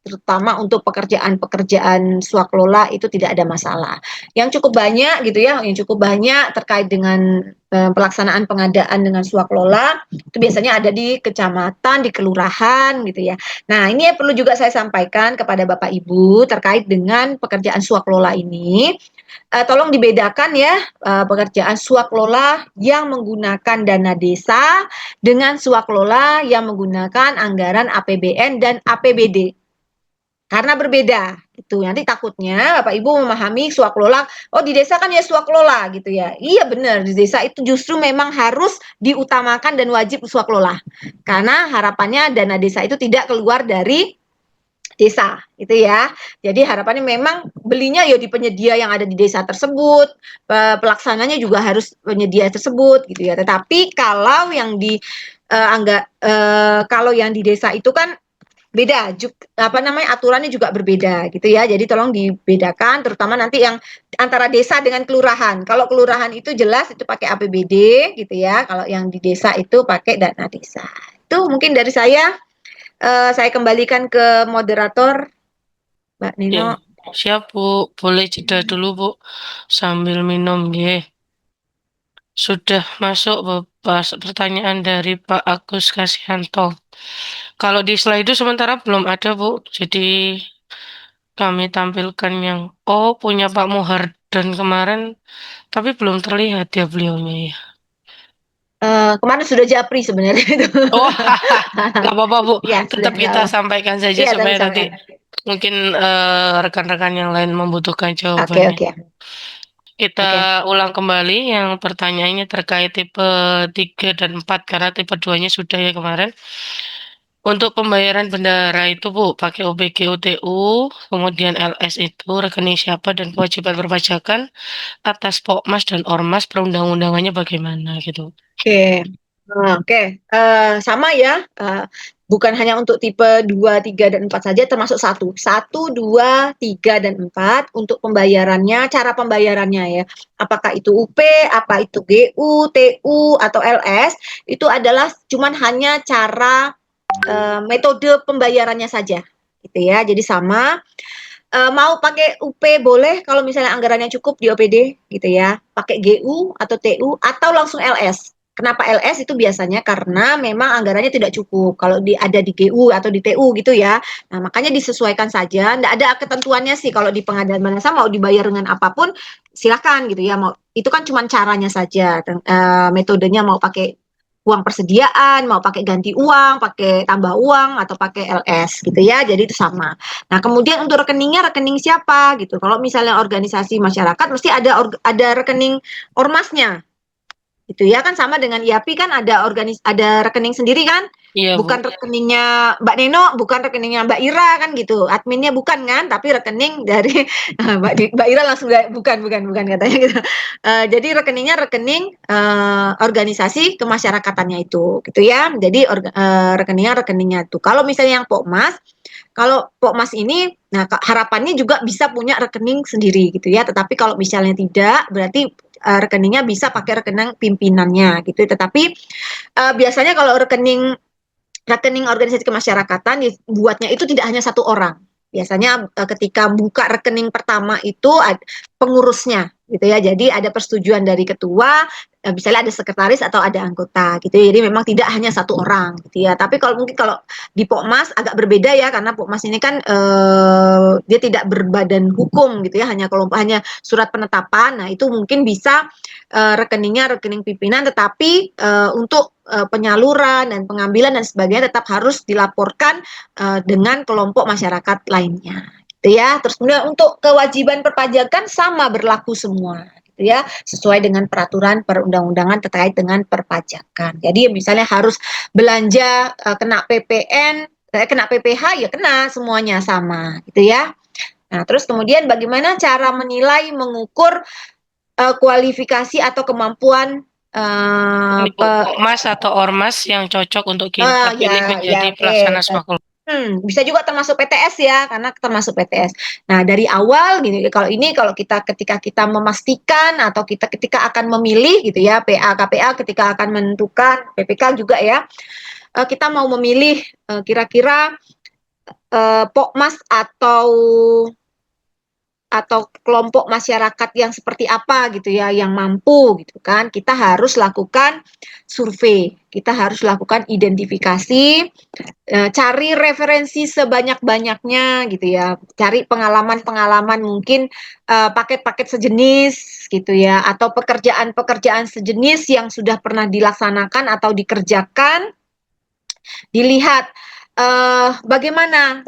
terutama untuk pekerjaan-pekerjaan swaklola itu tidak ada masalah. Yang cukup banyak gitu ya, yang cukup banyak terkait dengan pelaksanaan pengadaan dengan swaklola itu biasanya ada di kecamatan, di kelurahan gitu ya. Nah, ini yang perlu juga saya sampaikan kepada Bapak Ibu terkait dengan pekerjaan swaklola ini. Tolong dibedakan ya pekerjaan swaklola yang menggunakan dana desa dengan swaklola yang menggunakan anggaran APBN dan APBD. Karena berbeda itu nanti takutnya Bapak Ibu memahami swaklola, oh di desa kan ya swaklola gitu ya. Iya benar, di desa itu justru memang harus diutamakan dan wajib swaklola. Karena harapannya dana desa itu tidak keluar dari desa gitu ya. Jadi harapannya memang belinya ya di penyedia yang ada di desa tersebut, pelaksananya juga harus penyedia tersebut gitu ya. Tetapi kalau yang di kalau yang di desa itu kan beda, apa namanya, aturannya juga berbeda gitu ya. Jadi tolong dibedakan, terutama nanti yang antara desa dengan kelurahan. Kalau kelurahan itu jelas itu pakai APBD gitu ya. Kalau yang di desa itu pakai dana desa. Itu mungkin dari saya. Saya kembalikan ke moderator, Mbak Ya, Nino. siap Bu. Boleh jeda dulu Bu, sambil minum ya. Sudah masuk beberapa pertanyaan dari Pak Agus Kasihanto. Kalau di slide itu sementara belum ada Bu, jadi kami tampilkan yang punya Pak Muhardan kemarin, tapi belum terlihat ya beliaunya ya. Kemarin sudah japri sebenarnya itu. Oh, nggak apa-apa Bu, Ya sudah, tetap nggak kita apa. sampaikan saja Iya, tapi supaya nanti sampaikan. mungkin rekan-rekan yang lain membutuhkan Oke, jawabannya. oke, Kita oke. ulang kembali yang pertanyaannya terkait tipe 3 dan 4 karena tipe 2-nya sudah ya kemarin. Untuk pembayaran bendahara itu Bu, pakai OBG UTU, kemudian LS itu rekening siapa dan kewajiban perpajakan atas Pokmas dan Ormas perundang-undangannya bagaimana gitu. Oke. Oke. Sama ya. Bukan hanya untuk tipe 2, 3, dan 4 saja, termasuk satu. 1, 2, 3, dan 4 untuk pembayarannya, cara pembayarannya ya. Apakah itu UP, apa itu GU, TU, atau LS, itu adalah cuman hanya cara metode pembayarannya saja. Gitu ya. Jadi sama. Mau pakai UP boleh kalau misalnya anggarannya cukup di OPD gitu ya. Pakai GU atau TU atau langsung LS. Kenapa LS itu biasanya karena memang anggarannya tidak cukup kalau ada di GU atau di TU gitu ya. Nah, makanya disesuaikan saja. Nggak ada ketentuannya sih kalau di pengadilan Manasa mau dibayar dengan apapun silakan gitu ya. Mau itu kan cuma caranya saja. Metodenya mau pakai uang persediaan, mau pakai ganti uang, pakai tambah uang atau pakai LS gitu ya. Jadi itu sama. Nah, kemudian untuk rekeningnya rekening siapa gitu. Kalau misalnya organisasi masyarakat mesti ada rekening ormasnya. Gitu ya kan sama dengan IAPI kan ada rekening sendiri kan? Iya Bu. Bukan rekeningnya Mbak Neno, bukan rekeningnya Mbak Ira kan gitu. Adminnya bukan kan, tapi rekening dari Mbak Ira langsung bukan katanya gitu. Jadi rekeningnya rekening organisasi kemasyarakatannya itu gitu ya. Jadi rekeningnya itu. Kalau misalnya yang Pokmas, kalau Pokmas ini, nah harapannya juga bisa punya rekening sendiri gitu ya. Tetapi kalau misalnya tidak, berarti rekeningnya bisa pakai rekening pimpinannya gitu. Tetapi biasanya kalau rekening organisasi kemasyarakatan buatnya itu tidak hanya satu orang. Biasanya ketika buka rekening pertama itu pengurusnya gitu ya. Jadi ada persetujuan dari ketua, misalnya ada sekretaris atau ada anggota gitu ya. Jadi memang tidak hanya satu orang gitu ya. Tapi kalau mungkin kalau di Pokmas agak berbeda ya karena Pokmas ini kan dia tidak berbadan hukum gitu ya, hanya surat penetapan. Nah, itu mungkin bisa rekeningnya rekening pimpinan tetapi untuk penyaluran dan pengambilan dan sebagainya tetap harus dilaporkan dengan kelompok masyarakat lainnya gitu ya. Terus kemudian untuk kewajiban perpajakan sama berlaku semua gitu ya, sesuai dengan peraturan perundang-undangan terkait dengan perpajakan. Jadi misalnya harus belanja kena PPN, kena PPh ya kena semuanya sama gitu ya. Nah, terus kemudian bagaimana cara menilai mengukur kualifikasi atau kemampuan Ini Bu, Pokmas atau Ormas yang cocok untuk kita ya pilih ya menjadi oke. pelaksana smakul. Bisa juga termasuk PTS ya, karena termasuk PTS. Nah, dari awal gini, kalau ketika kita memastikan atau kita ketika akan memilih gitu ya, PA KPA ketika akan menentukan PPK juga ya, kita mau memilih kira-kira Pokmas atau kelompok masyarakat yang seperti apa gitu ya, yang mampu gitu kan, kita harus lakukan survei, kita harus lakukan identifikasi, cari referensi sebanyak-banyaknya gitu ya, cari pengalaman-pengalaman mungkin paket-paket sejenis gitu ya, atau pekerjaan-pekerjaan sejenis yang sudah pernah dilaksanakan atau dikerjakan, dilihat bagaimana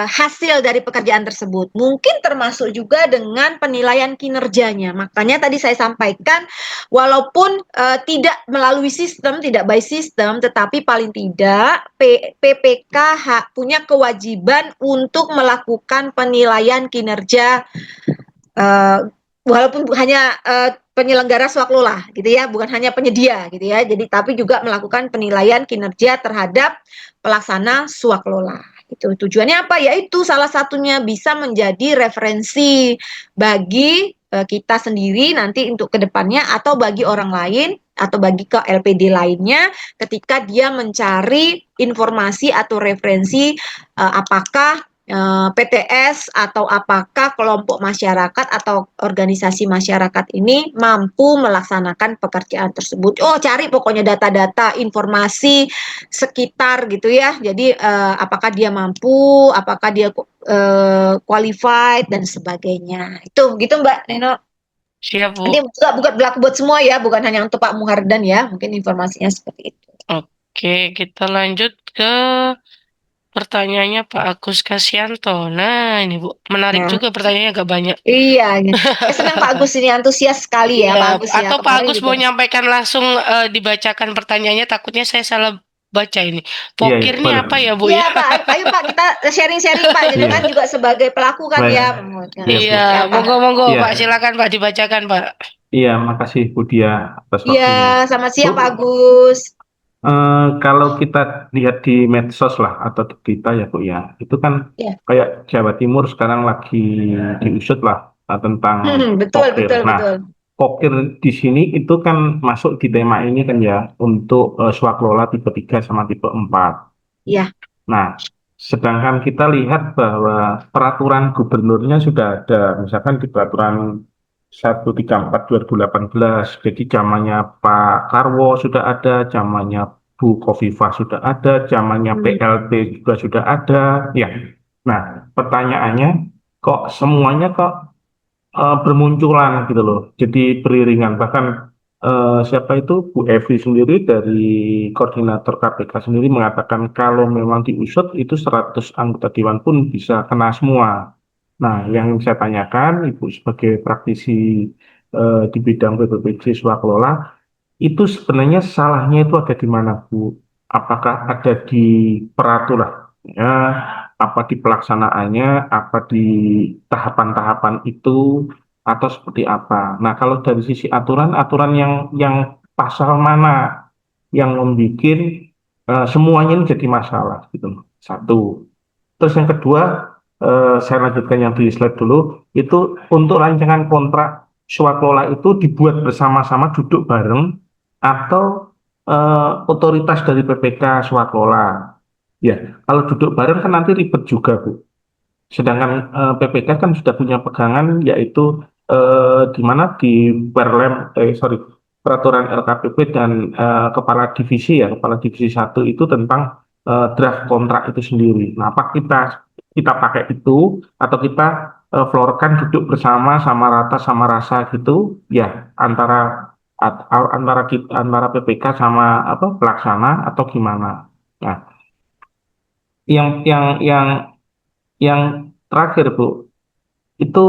hasil dari pekerjaan tersebut. Mungkin termasuk juga dengan penilaian kinerjanya. Makanya tadi saya sampaikan, walaupun tidak melalui sistem, tidak by system, tetapi paling tidak PPK punya kewajiban untuk melakukan penilaian kinerja, walaupun hanya penyelenggara swaklola gitu ya, bukan hanya penyedia gitu ya. Jadi tapi juga melakukan penilaian kinerja terhadap pelaksana swaklola. Itu tujuannya apa? Yaitu salah satunya bisa menjadi referensi bagi kita sendiri nanti untuk kedepannya atau bagi orang lain atau bagi ke LPD lainnya ketika dia mencari informasi atau referensi apakah PTS atau apakah kelompok masyarakat atau organisasi masyarakat ini mampu melaksanakan pekerjaan tersebut. Oh, cari pokoknya data-data, informasi sekitar gitu ya. Jadi apakah dia mampu, apakah dia qualified dan sebagainya. Itu gitu Mbak Neno. Siap, Nanti Bu. juga bukan berlaku buat semua ya, bukan hanya untuk Pak Muhardan ya. Mungkin informasinya seperti itu. Oke, kita lanjut ke pertanyaannya Pak Agus Kasianto. Nah, ini Bu, menarik Nah, juga pertanyaannya agak banyak. iya. Senang Pak Agus ini antusias sekali ya Iya, Pak Agus ya. atau Pak Kemarin Agus juga. mau nyampaikan langsung dibacakan pertanyaannya, takutnya saya salah baca ini. Iya, iya, Pokir ini boleh. apa ya, Bu Iya ya? Pak, ayo Pak kita sharing-sharing Pak. Jadi kan Iya, juga sebagai pelaku kan baik. ya. Iya, Iya, Bu. Ya Pak. monggo-monggo Iya, Pak, silakan Pak dibacakan Pak. iya, makasih Bu Dia atas Iya, waktunya. selamat Bu, siang Pak Agus. kalau kita lihat di medsos lah atau di berita ya Bu ya, itu kan Ya, kayak Jawa Timur sekarang lagi diusut lah tentang betul pokir. betul Nah, betul. pokir di sini itu kan masuk di tema ini kan ya untuk swaklola tipe 3 sama tipe 4. Iya. Nah, sedangkan kita lihat bahwa peraturan gubernurnya sudah ada, misalkan di peraturan 134/2018, jadi zamannya Pak Karwo sudah ada, zamannya Bu Khofifah sudah ada, zamannya Hmm. PLT juga sudah ada, ya. Nah, pertanyaannya kok semuanya kok bermunculan gitu loh. Jadi beriringan. Bahkan siapa itu Bu Evi sendiri dari koordinator KPK sendiri mengatakan kalau memang diusut itu 100 anggota dewan pun bisa kena semua. Nah, yang saya tanyakan Ibu sebagai praktisi di bidang BPPJ Swakelola itu sebenarnya salahnya itu ada di mana, Bu? Apakah ada di peraturannya, apa di pelaksanaannya, apa di tahapan-tahapan itu, atau seperti apa? Nah, kalau dari sisi aturan, aturan yang pasal mana yang membuat semuanya ini jadi masalah, gitu. Satu. Terus yang kedua, saya lanjutkan yang di slide dulu, itu untuk rancangan kontrak swaklola itu dibuat bersama-sama duduk bareng atau otoritas dari PPK swaklola. Ya, kalau duduk bareng kan nanti ribet juga, Bu. Sedangkan PPK kan sudah punya pegangan yaitu di mana di Perlem, sorry, peraturan LKPP dan kepala divisi ya, kepala divisi 1 itu tentang draft kontrak itu sendiri. Nah, apa kita pakai itu atau kita florkan duduk bersama sama rata sama rasa gitu ya antara antara PPK sama apa pelaksana atau gimana? Nah, yang yang terakhir Bu, itu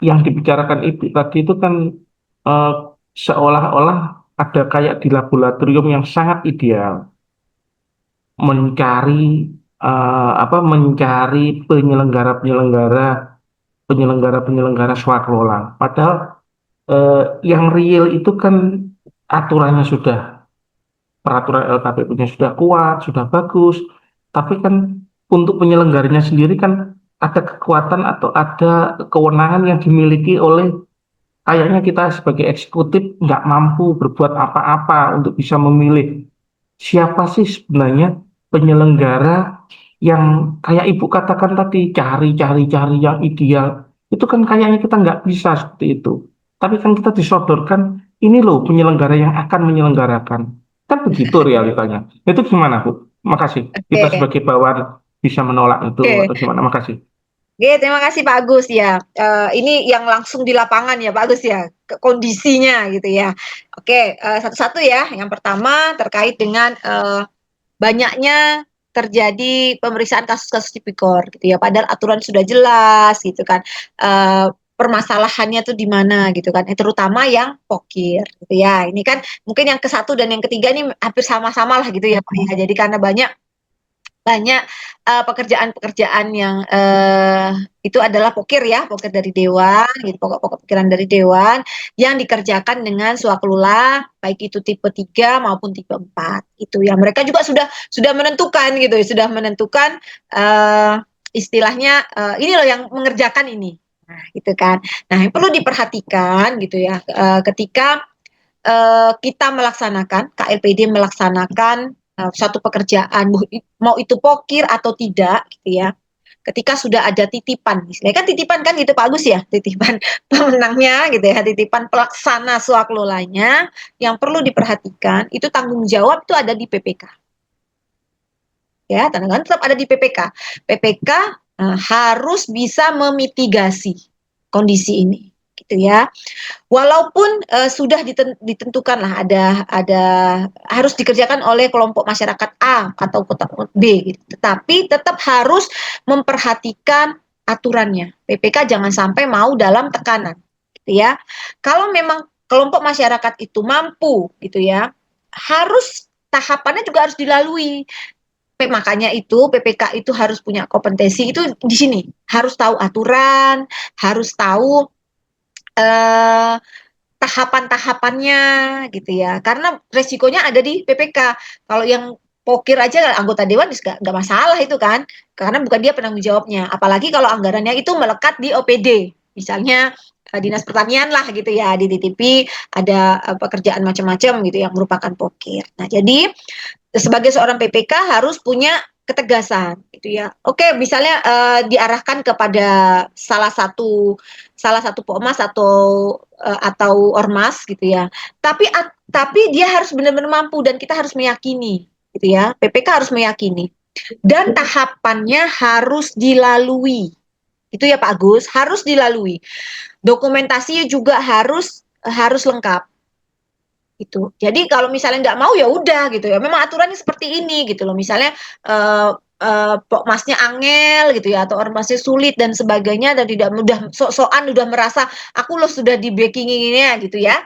yang dibicarakan Ibu tadi itu kan eh, seolah-olah ada kayak di laboratorium yang sangat ideal mencari apa mencari penyelenggara swaklola. Padahal yang real itu kan aturannya sudah peraturan LKPP-nya sudah kuat, sudah bagus, tapi kan untuk penyelenggaranya sendiri kan ada kekuatan atau ada kewenangan yang dimiliki oleh kayaknya kita sebagai eksekutif nggak mampu berbuat apa-apa untuk bisa memilih siapa sih sebenarnya penyelenggara yang kayak Ibu katakan tadi cari yang ideal itu kan kayaknya kita nggak bisa seperti itu. Tapi kan kita disodorkan ini loh penyelenggara yang akan menyelenggarakan. Kan begitu realitanya. Itu gimana Bu? Makasih. Kita Oke. sebagai bawahan bisa menolak itu Oke. atau gimana? Makasih. Oke, terima kasih Pak Agus ya. Ini yang langsung di lapangan ya Pak Agus ya, kondisinya gitu ya. Oke, satu-satu ya. Yang pertama terkait dengan banyaknya terjadi pemeriksaan kasus-kasus tipikor gitu ya. Padahal aturan sudah jelas gitu kan. Permasalahannya tuh di mana gitu kan. Terutama yang pokir gitu ya. Ini kan mungkin yang ke satu dan yang ketiga ini hampir sama-sama lah gitu ya Pak ya. Jadi karena banyak banyak pekerjaan-pekerjaan yang itu adalah pokir ya, pokir dari dewan, gitu, pokok-pokok pikiran dari dewan yang dikerjakan dengan swakelola, baik itu tipe 3 maupun tipe 4 itu ya. Mereka juga sudah menentukan gitu, sudah menentukan istilahnya ini loh yang mengerjakan ini. Nah, gitu kan. Nah, yang perlu diperhatikan gitu ya, ketika kita melaksanakan KLPD melaksanakan suatu pekerjaan mau itu pokir atau tidak gitu ya. Ketika sudah ada titipan, misalnya kan titipan kan gitu Pak Agus ya, titipan pemenangnya gitu ya, titipan pelaksana swakelolanya yang perlu diperhatikan itu tanggung jawab itu ada di PPK. Ya, tanda tetap ada di PPK. PPK harus bisa memitigasi kondisi ini gitu ya. Walaupun sudah ditentukan lah ada harus dikerjakan oleh kelompok masyarakat A atau kelompok B, gitu. Tetapi tetap harus memperhatikan aturannya. PPK jangan sampai mau dalam tekanan, gitu ya. Kalau memang kelompok masyarakat itu mampu, gitu ya, harus tahapannya juga harus dilalui. Makanya itu PPK itu harus punya kompetensi itu di sini harus tahu aturan, harus tahu eh, tahapan-tahapannya gitu ya. Karena resikonya ada di PPK. Kalau yang pokir aja anggota dewan nggak masalah itu kan, karena bukan dia penanggung jawabnya. Apalagi kalau anggarannya itu melekat di OPD, misalnya dinas pertanian lah gitu ya, dititipi ada pekerjaan macam-macam gitu yang merupakan pokir. Nah jadi sebagai seorang PPK harus punya ketegasan gitu ya. Oke, misalnya diarahkan kepada salah satu Pokmas atau ormas gitu ya. Tapi dia harus benar-benar mampu dan kita harus meyakini gitu ya. PPK harus meyakini dan tahapannya harus dilalui. Itu ya Pak Agus, harus dilalui. Dokumentasinya juga harus lengkap gitu. Jadi kalau misalnya nggak mau ya udah gitu ya. Memang aturannya seperti ini gitu loh. Misalnya pokmasnya angel gitu ya atau ormasnya sulit dan sebagainya dan tidak mudah sok-sokan udah merasa aku loh sudah di backinginnya gitu ya.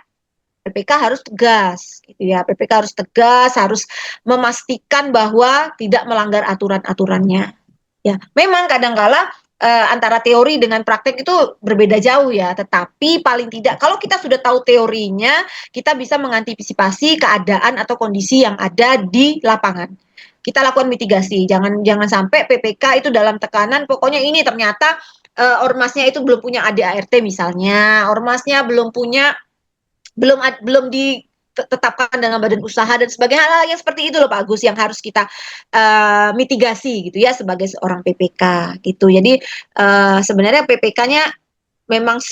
PPK harus tegas gitu ya. PPK harus tegas, harus memastikan bahwa tidak melanggar aturan-aturannya. Ya, memang kadangkala antara teori dengan praktek itu berbeda jauh ya, tetapi paling tidak kalau kita sudah tahu teorinya, kita bisa mengantisipasi keadaan atau kondisi yang ada di lapangan. Kita lakukan mitigasi, jangan sampai PPK itu dalam tekanan, pokoknya ini ternyata ormasnya itu belum punya ADART misalnya, ormasnya belum ditetapkan dengan badan usaha dan sebagainya, hal yang seperti itu loh Pak Agus yang harus kita mitigasi gitu ya sebagai seorang PPK gitu. Jadi sebenarnya PPK-nya memang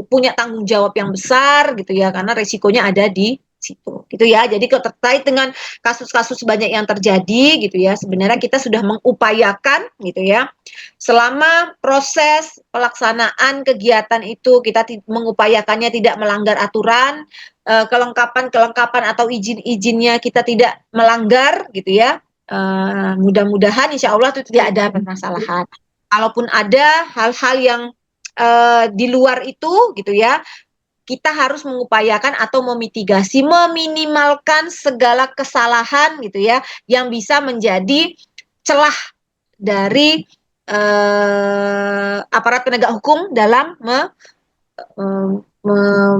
punya tanggung jawab yang besar gitu ya karena resikonya ada di situ gitu ya. Jadi kalau terkait dengan kasus-kasus banyak yang terjadi gitu ya, sebenarnya kita sudah mengupayakan gitu ya. Selama proses pelaksanaan kegiatan itu kita mengupayakannya tidak melanggar aturan, kelengkapan atau izin-izinnya kita tidak melanggar gitu ya. Mudah-mudahan insya Allah itu tidak ada permasalahan. Kalaupun ada hal-hal yang di luar itu gitu ya, kita harus mengupayakan atau memitigasi, meminimalkan segala kesalahan gitu ya, yang bisa menjadi celah dari aparat penegak hukum dalam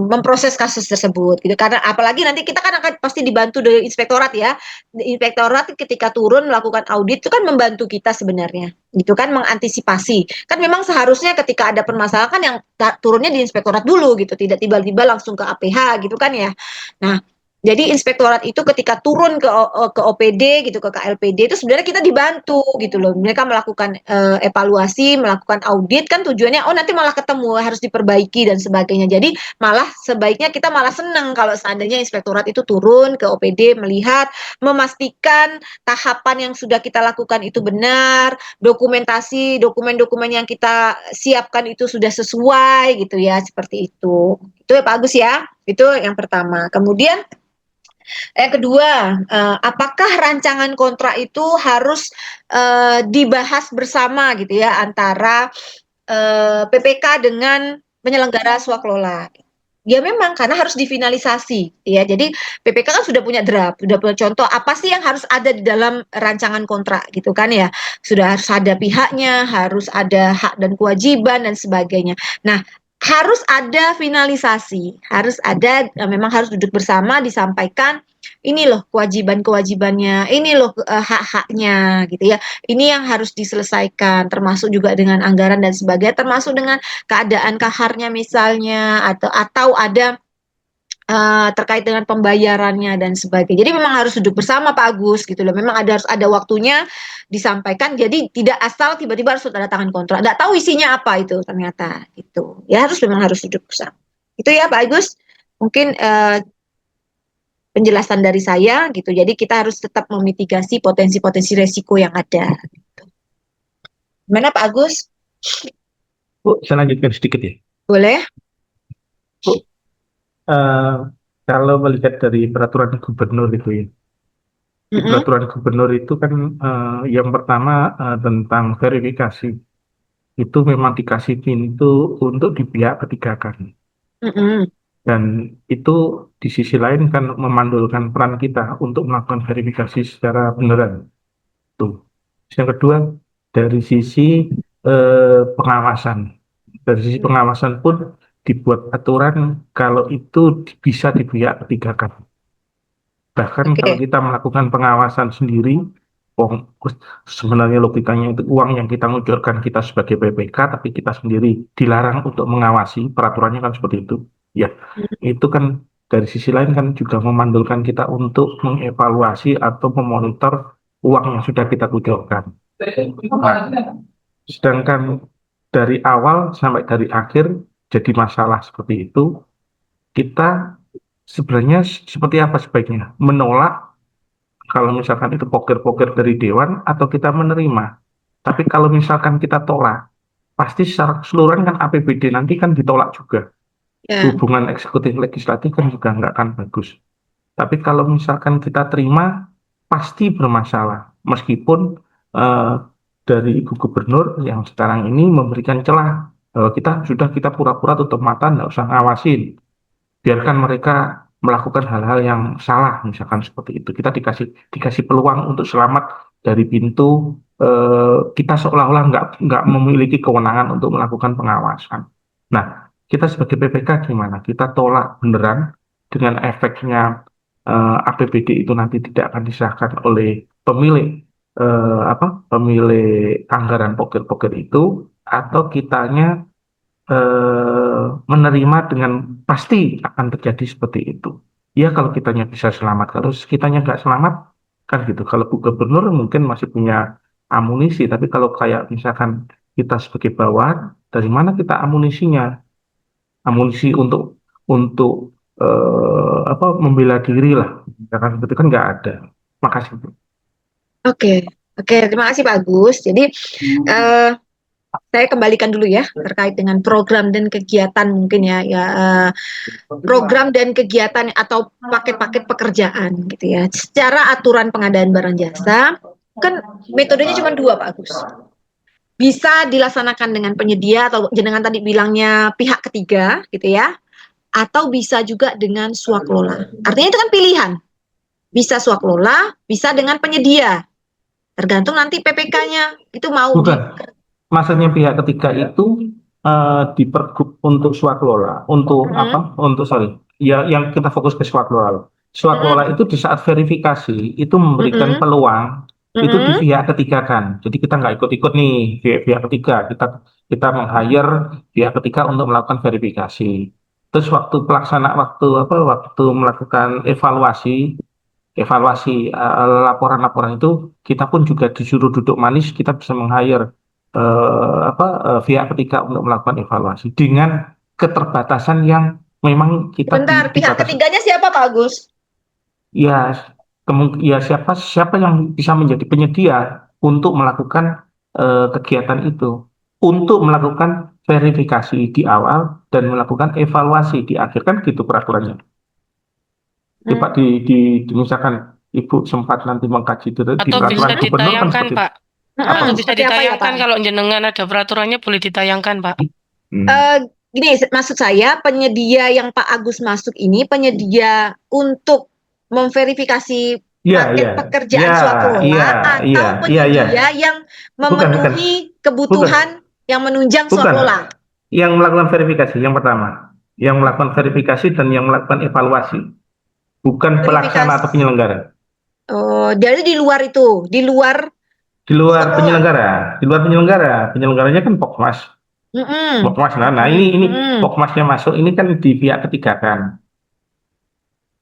memproses kasus tersebut gitu karena apalagi nanti kita kan akan pasti dibantu dari inspektorat ya. Inspektorat ketika turun melakukan audit itu kan membantu kita sebenarnya gitu kan, mengantisipasi kan memang seharusnya ketika ada permasalahan kan yang turunnya di inspektorat dulu gitu, tidak tiba-tiba langsung ke APH gitu kan ya. Nah jadi inspektorat itu ketika turun ke OPD gitu, ke KLPD itu sebenarnya kita dibantu gitu loh. Mereka melakukan evaluasi, melakukan audit kan tujuannya nanti malah ketemu harus diperbaiki dan sebagainya. Jadi malah sebaiknya kita malah senang kalau seandainya inspektorat itu turun ke OPD melihat, memastikan tahapan yang sudah kita lakukan itu benar, dokumentasi, dokumen-dokumen yang kita siapkan itu sudah sesuai gitu ya, seperti itu. Itu ya Pak Agus ya. Itu yang pertama. Kemudian yang kedua, apakah rancangan kontrak itu harus dibahas bersama gitu ya antara PPK dengan penyelenggara swakelola. Ya memang karena harus difinalisasi ya. Jadi PPK kan sudah punya draft, sudah punya contoh apa sih yang harus ada di dalam rancangan kontrak gitu kan ya. Sudah harus ada pihaknya, harus ada hak dan kewajiban dan sebagainya. Nah, harus ada finalisasi, harus ada memang harus duduk bersama disampaikan ini loh kewajiban-kewajibannya, ini loh hak-haknya gitu ya. Ini yang harus diselesaikan termasuk juga dengan anggaran dan sebagainya, termasuk dengan keadaan kaharnya misalnya atau ada terkait dengan pembayarannya dan sebagainya. Jadi memang harus duduk bersama Pak Agus gitu loh. Memang harus ada waktunya disampaikan. Jadi tidak asal tiba-tiba harus tanda tangan kontrak. Nggak tahu isinya apa itu ternyata gitu. Ya memang harus duduk bersama. Itu ya Pak Agus. Mungkin penjelasan dari saya gitu. Jadi kita harus tetap memitigasi potensi-potensi resiko yang ada. Gitu. Gimana Pak Agus? Bu, saya lanjutkan sedikit ya. Boleh? Bu, kalau melihat dari peraturan gubernur itu ya, di peraturan gubernur itu kan yang pertama tentang verifikasi itu memang dikasih pintu untuk di pihak ketiga kan. Dan itu di sisi lain kan memandulkan peran kita untuk melakukan verifikasi secara beneran. Tuh. Yang kedua, dari sisi pengawasan. Dari sisi pengawasan pun dibuat aturan kalau itu bisa di pihak ketiga kan. Bahkan kalau kita melakukan pengawasan sendiri, sebenarnya logikanya itu uang yang kita ngucurkan kita sebagai PPK, tapi kita sendiri dilarang untuk mengawasi, peraturannya kan seperti itu. Ya, itu kan dari sisi lain kan juga memandulkan kita untuk mengevaluasi atau memonitor uang yang sudah kita kucurkan. Nah, sedangkan dari awal sampai dari akhir jadi masalah seperti itu, kita sebenarnya seperti apa sebaiknya? Menolak kalau misalkan itu poker-poker dari dewan atau kita menerima. Tapi kalau misalkan kita tolak, pasti secara keseluruhan kan APBD nanti kan ditolak juga. Hubungan eksekutif legislatif kan juga nggak akan bagus. Tapi kalau misalkan kita terima, pasti bermasalah. Meskipun dari Ibu Gubernur yang sekarang ini memberikan celah, kita pura-pura tutup mata, nggak usah ngawasin. Biarkan mereka melakukan hal-hal yang salah, misalkan seperti itu. Kita dikasih peluang untuk selamat dari pintu kita seolah-olah nggak memiliki kewenangan untuk melakukan pengawasan. Nah, kita sebagai PPK gimana? Kita tolak beneran dengan efeknya APBD itu nanti tidak akan disahkan oleh pemilik pemilik anggaran poker-poker itu, atau kitanya menerima dengan pasti akan terjadi seperti itu. Ya kalau kitanya bisa selamat, kalau kitanya nggak selamat kan gitu. Kalau Bu Gubernur mungkin masih punya amunisi, tapi kalau kayak misalkan kita sebagai bawahan, dari mana kita amunisinya? Amunisi untuk membela diri lah, misalkan seperti kan nggak ada. Makasih Bu. Oke, terima kasih Pak Agus. Jadi saya kembalikan dulu ya terkait dengan program dan kegiatan mungkin ya program dan kegiatan atau paket-paket pekerjaan gitu ya. Secara aturan pengadaan barang jasa kan metodenya cuma dua Pak Agus. Bisa dilaksanakan dengan penyedia atau jenengan tadi bilangnya pihak ketiga gitu ya, atau bisa juga dengan swaklola. Artinya itu kan pilihan. Bisa swaklola, bisa dengan penyedia. Tergantung nanti PPK-nya itu mau. Bukan. Maksudnya pihak ketiga itu dipergub untuk swaklola, untuk apa? Ya yang kita fokus ke swaklola. Swaklola itu di saat verifikasi itu memberikan peluang itu di pihak ketiga kan. Jadi kita nggak ikut-ikut nih pihak ketiga, kita meng-hire pihak ketiga untuk melakukan verifikasi. Terus waktu waktu melakukan evaluasi laporan-laporan itu kita pun juga disuruh duduk manis, kita bisa meng-hire pihak ketiga untuk melakukan evaluasi dengan keterbatasan yang memang kita Bentar, pihak ketiganya siapa Pak Agus? Ya, ya siapa yang bisa menjadi penyedia untuk melakukan kegiatan itu, untuk melakukan verifikasi di awal dan melakukan evaluasi di akhir, kan gitu peraturannya. Coba misalkan Ibu sempat nanti mengkaji itu di peraturan gubernur kan seperti Pak. Atau bisa ditayangkan kalau jenengan ada peraturannya boleh ditayangkan Pak. gini, maksud saya penyedia yang Pak Agus maksud ini penyedia untuk memverifikasi Iya, paket iya, pekerjaan iya, iya, swakelola iya, atau iya, iya. penyedia yang Bukan, bukan, memenuhi bukan, kebutuhan yang menunjang bukan. swakelola. Yang melakukan verifikasi yang pertama, yang melakukan verifikasi dan yang melakukan evaluasi, bukan pelaksana Verifikasi. atau penyelenggara. Oh, jadi di luar itu, di luar Di luar swakelola. penyelenggara, di luar penyelenggara, penyelenggaranya kan Pokmas. Mm-mm. Pokmas, nah Mm-mm. ini Mm-mm. Pokmasnya masuk, ini kan di pihak ketiga kan.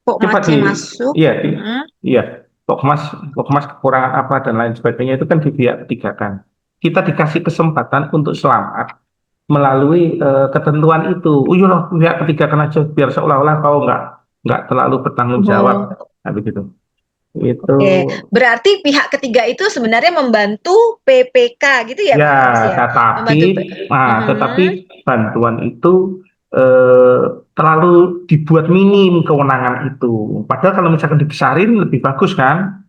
Kok Coba masih masuk? iya, Mm-mm. iya, Pokmas, Pokmas kekurangan apa dan lain sebagainya itu kan di pihak ketiga kan. Kita dikasih kesempatan untuk selamat melalui ketentuan itu. Iya loh, pihak ketiga kan aja biar seolah-olah kau nggak terlalu bertanggung jawab, Oh. nah, begitu. Itu Oke, berarti pihak ketiga itu sebenarnya membantu PPK gitu ya ya, Pak Agus ya? tetapi, Membantu tetapi Mhm. bantuan itu terlalu dibuat minim kewenangan itu. Padahal kalau misalkan dibesarin lebih bagus kan?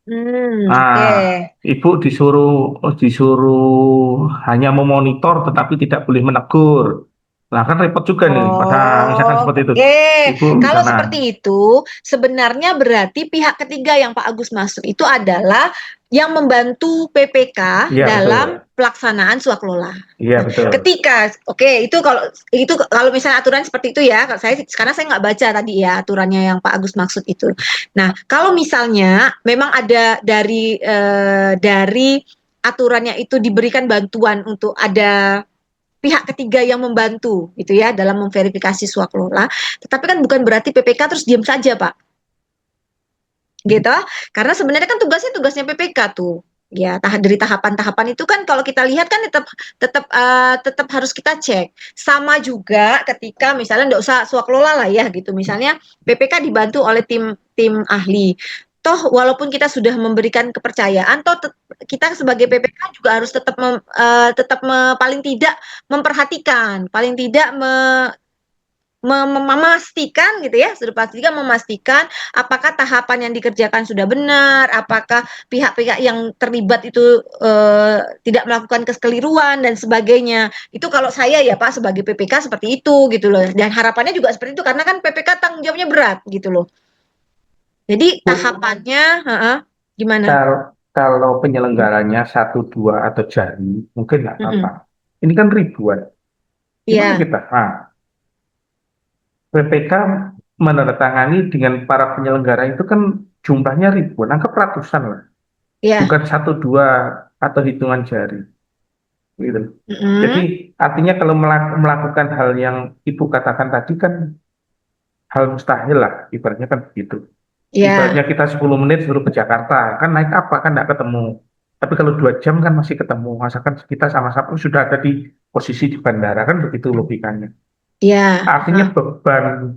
Oke. Nah, ibu disuruh disuruh hanya memonitor tetapi tidak boleh menegur. Nah, kan repot juga nih. Maka misalkan Oh, seperti itu, oke. ibu Kalau misalnya, seperti itu, sebenarnya berarti pihak ketiga yang Pak Agus maksud itu adalah yang membantu PPK iya dalam betul, pelaksanaan swakelola. iya Nah, betul. ketika, oke, itu kalau misalnya aturan seperti itu ya, kalau saya karena saya nggak baca tadi ya aturannya yang Pak Agus maksud itu. Nah, kalau misalnya memang ada dari aturannya itu diberikan bantuan untuk ada pihak ketiga yang membantu gitu ya dalam memverifikasi swaklola, tetapi kan bukan berarti PPK terus diam saja Pak, gitu. Karena sebenarnya kan tugasnya PPK tuh. Ya, dari tahapan-tahapan itu kan kalau kita lihat kan tetap tetap harus kita cek. Sama juga ketika misalnya nggak usah swaklola lah ya gitu. Misalnya PPK dibantu oleh tim tim ahli. Toh walaupun kita sudah memberikan kepercayaan, toh kita sebagai PPK juga harus paling tidak memperhatikan, paling tidak memastikan gitu ya, sudah pastikan memastikan apakah tahapan yang dikerjakan sudah benar, apakah pihak-pihak yang terlibat itu tidak melakukan kekeliruan dan sebagainya. Itu kalau saya ya Pak sebagai PPK seperti itu gitu loh. Dan harapannya juga seperti itu karena kan PPK tanggung jawabnya berat gitu loh. Jadi Bu, tahapannya, gimana? kalau kalau penyelenggaranya satu dua atau jari mungkin nggak apa-apa. Mm-mm. Ini kan ribuan. Gimana Iya, kita? Nah, PPK menandatangani dengan para penyelenggara itu kan jumlahnya ribuan, anggap ratusan lah, iya. bukan satu dua atau hitungan jari, gitu. Jadi Mm-mm. artinya kalau melakukan hal yang ibu katakan tadi kan hal mustahil lah, ibaratnya kan begitu. Ibaratnya Iya, kita 10 menit suruh ke Jakarta, kan naik apa kan nggak ketemu. Tapi kalau 2 jam kan masih ketemu, masakan kita sama-sama sudah ada di posisi di bandara kan begitu logikanya. iya. Artinya beban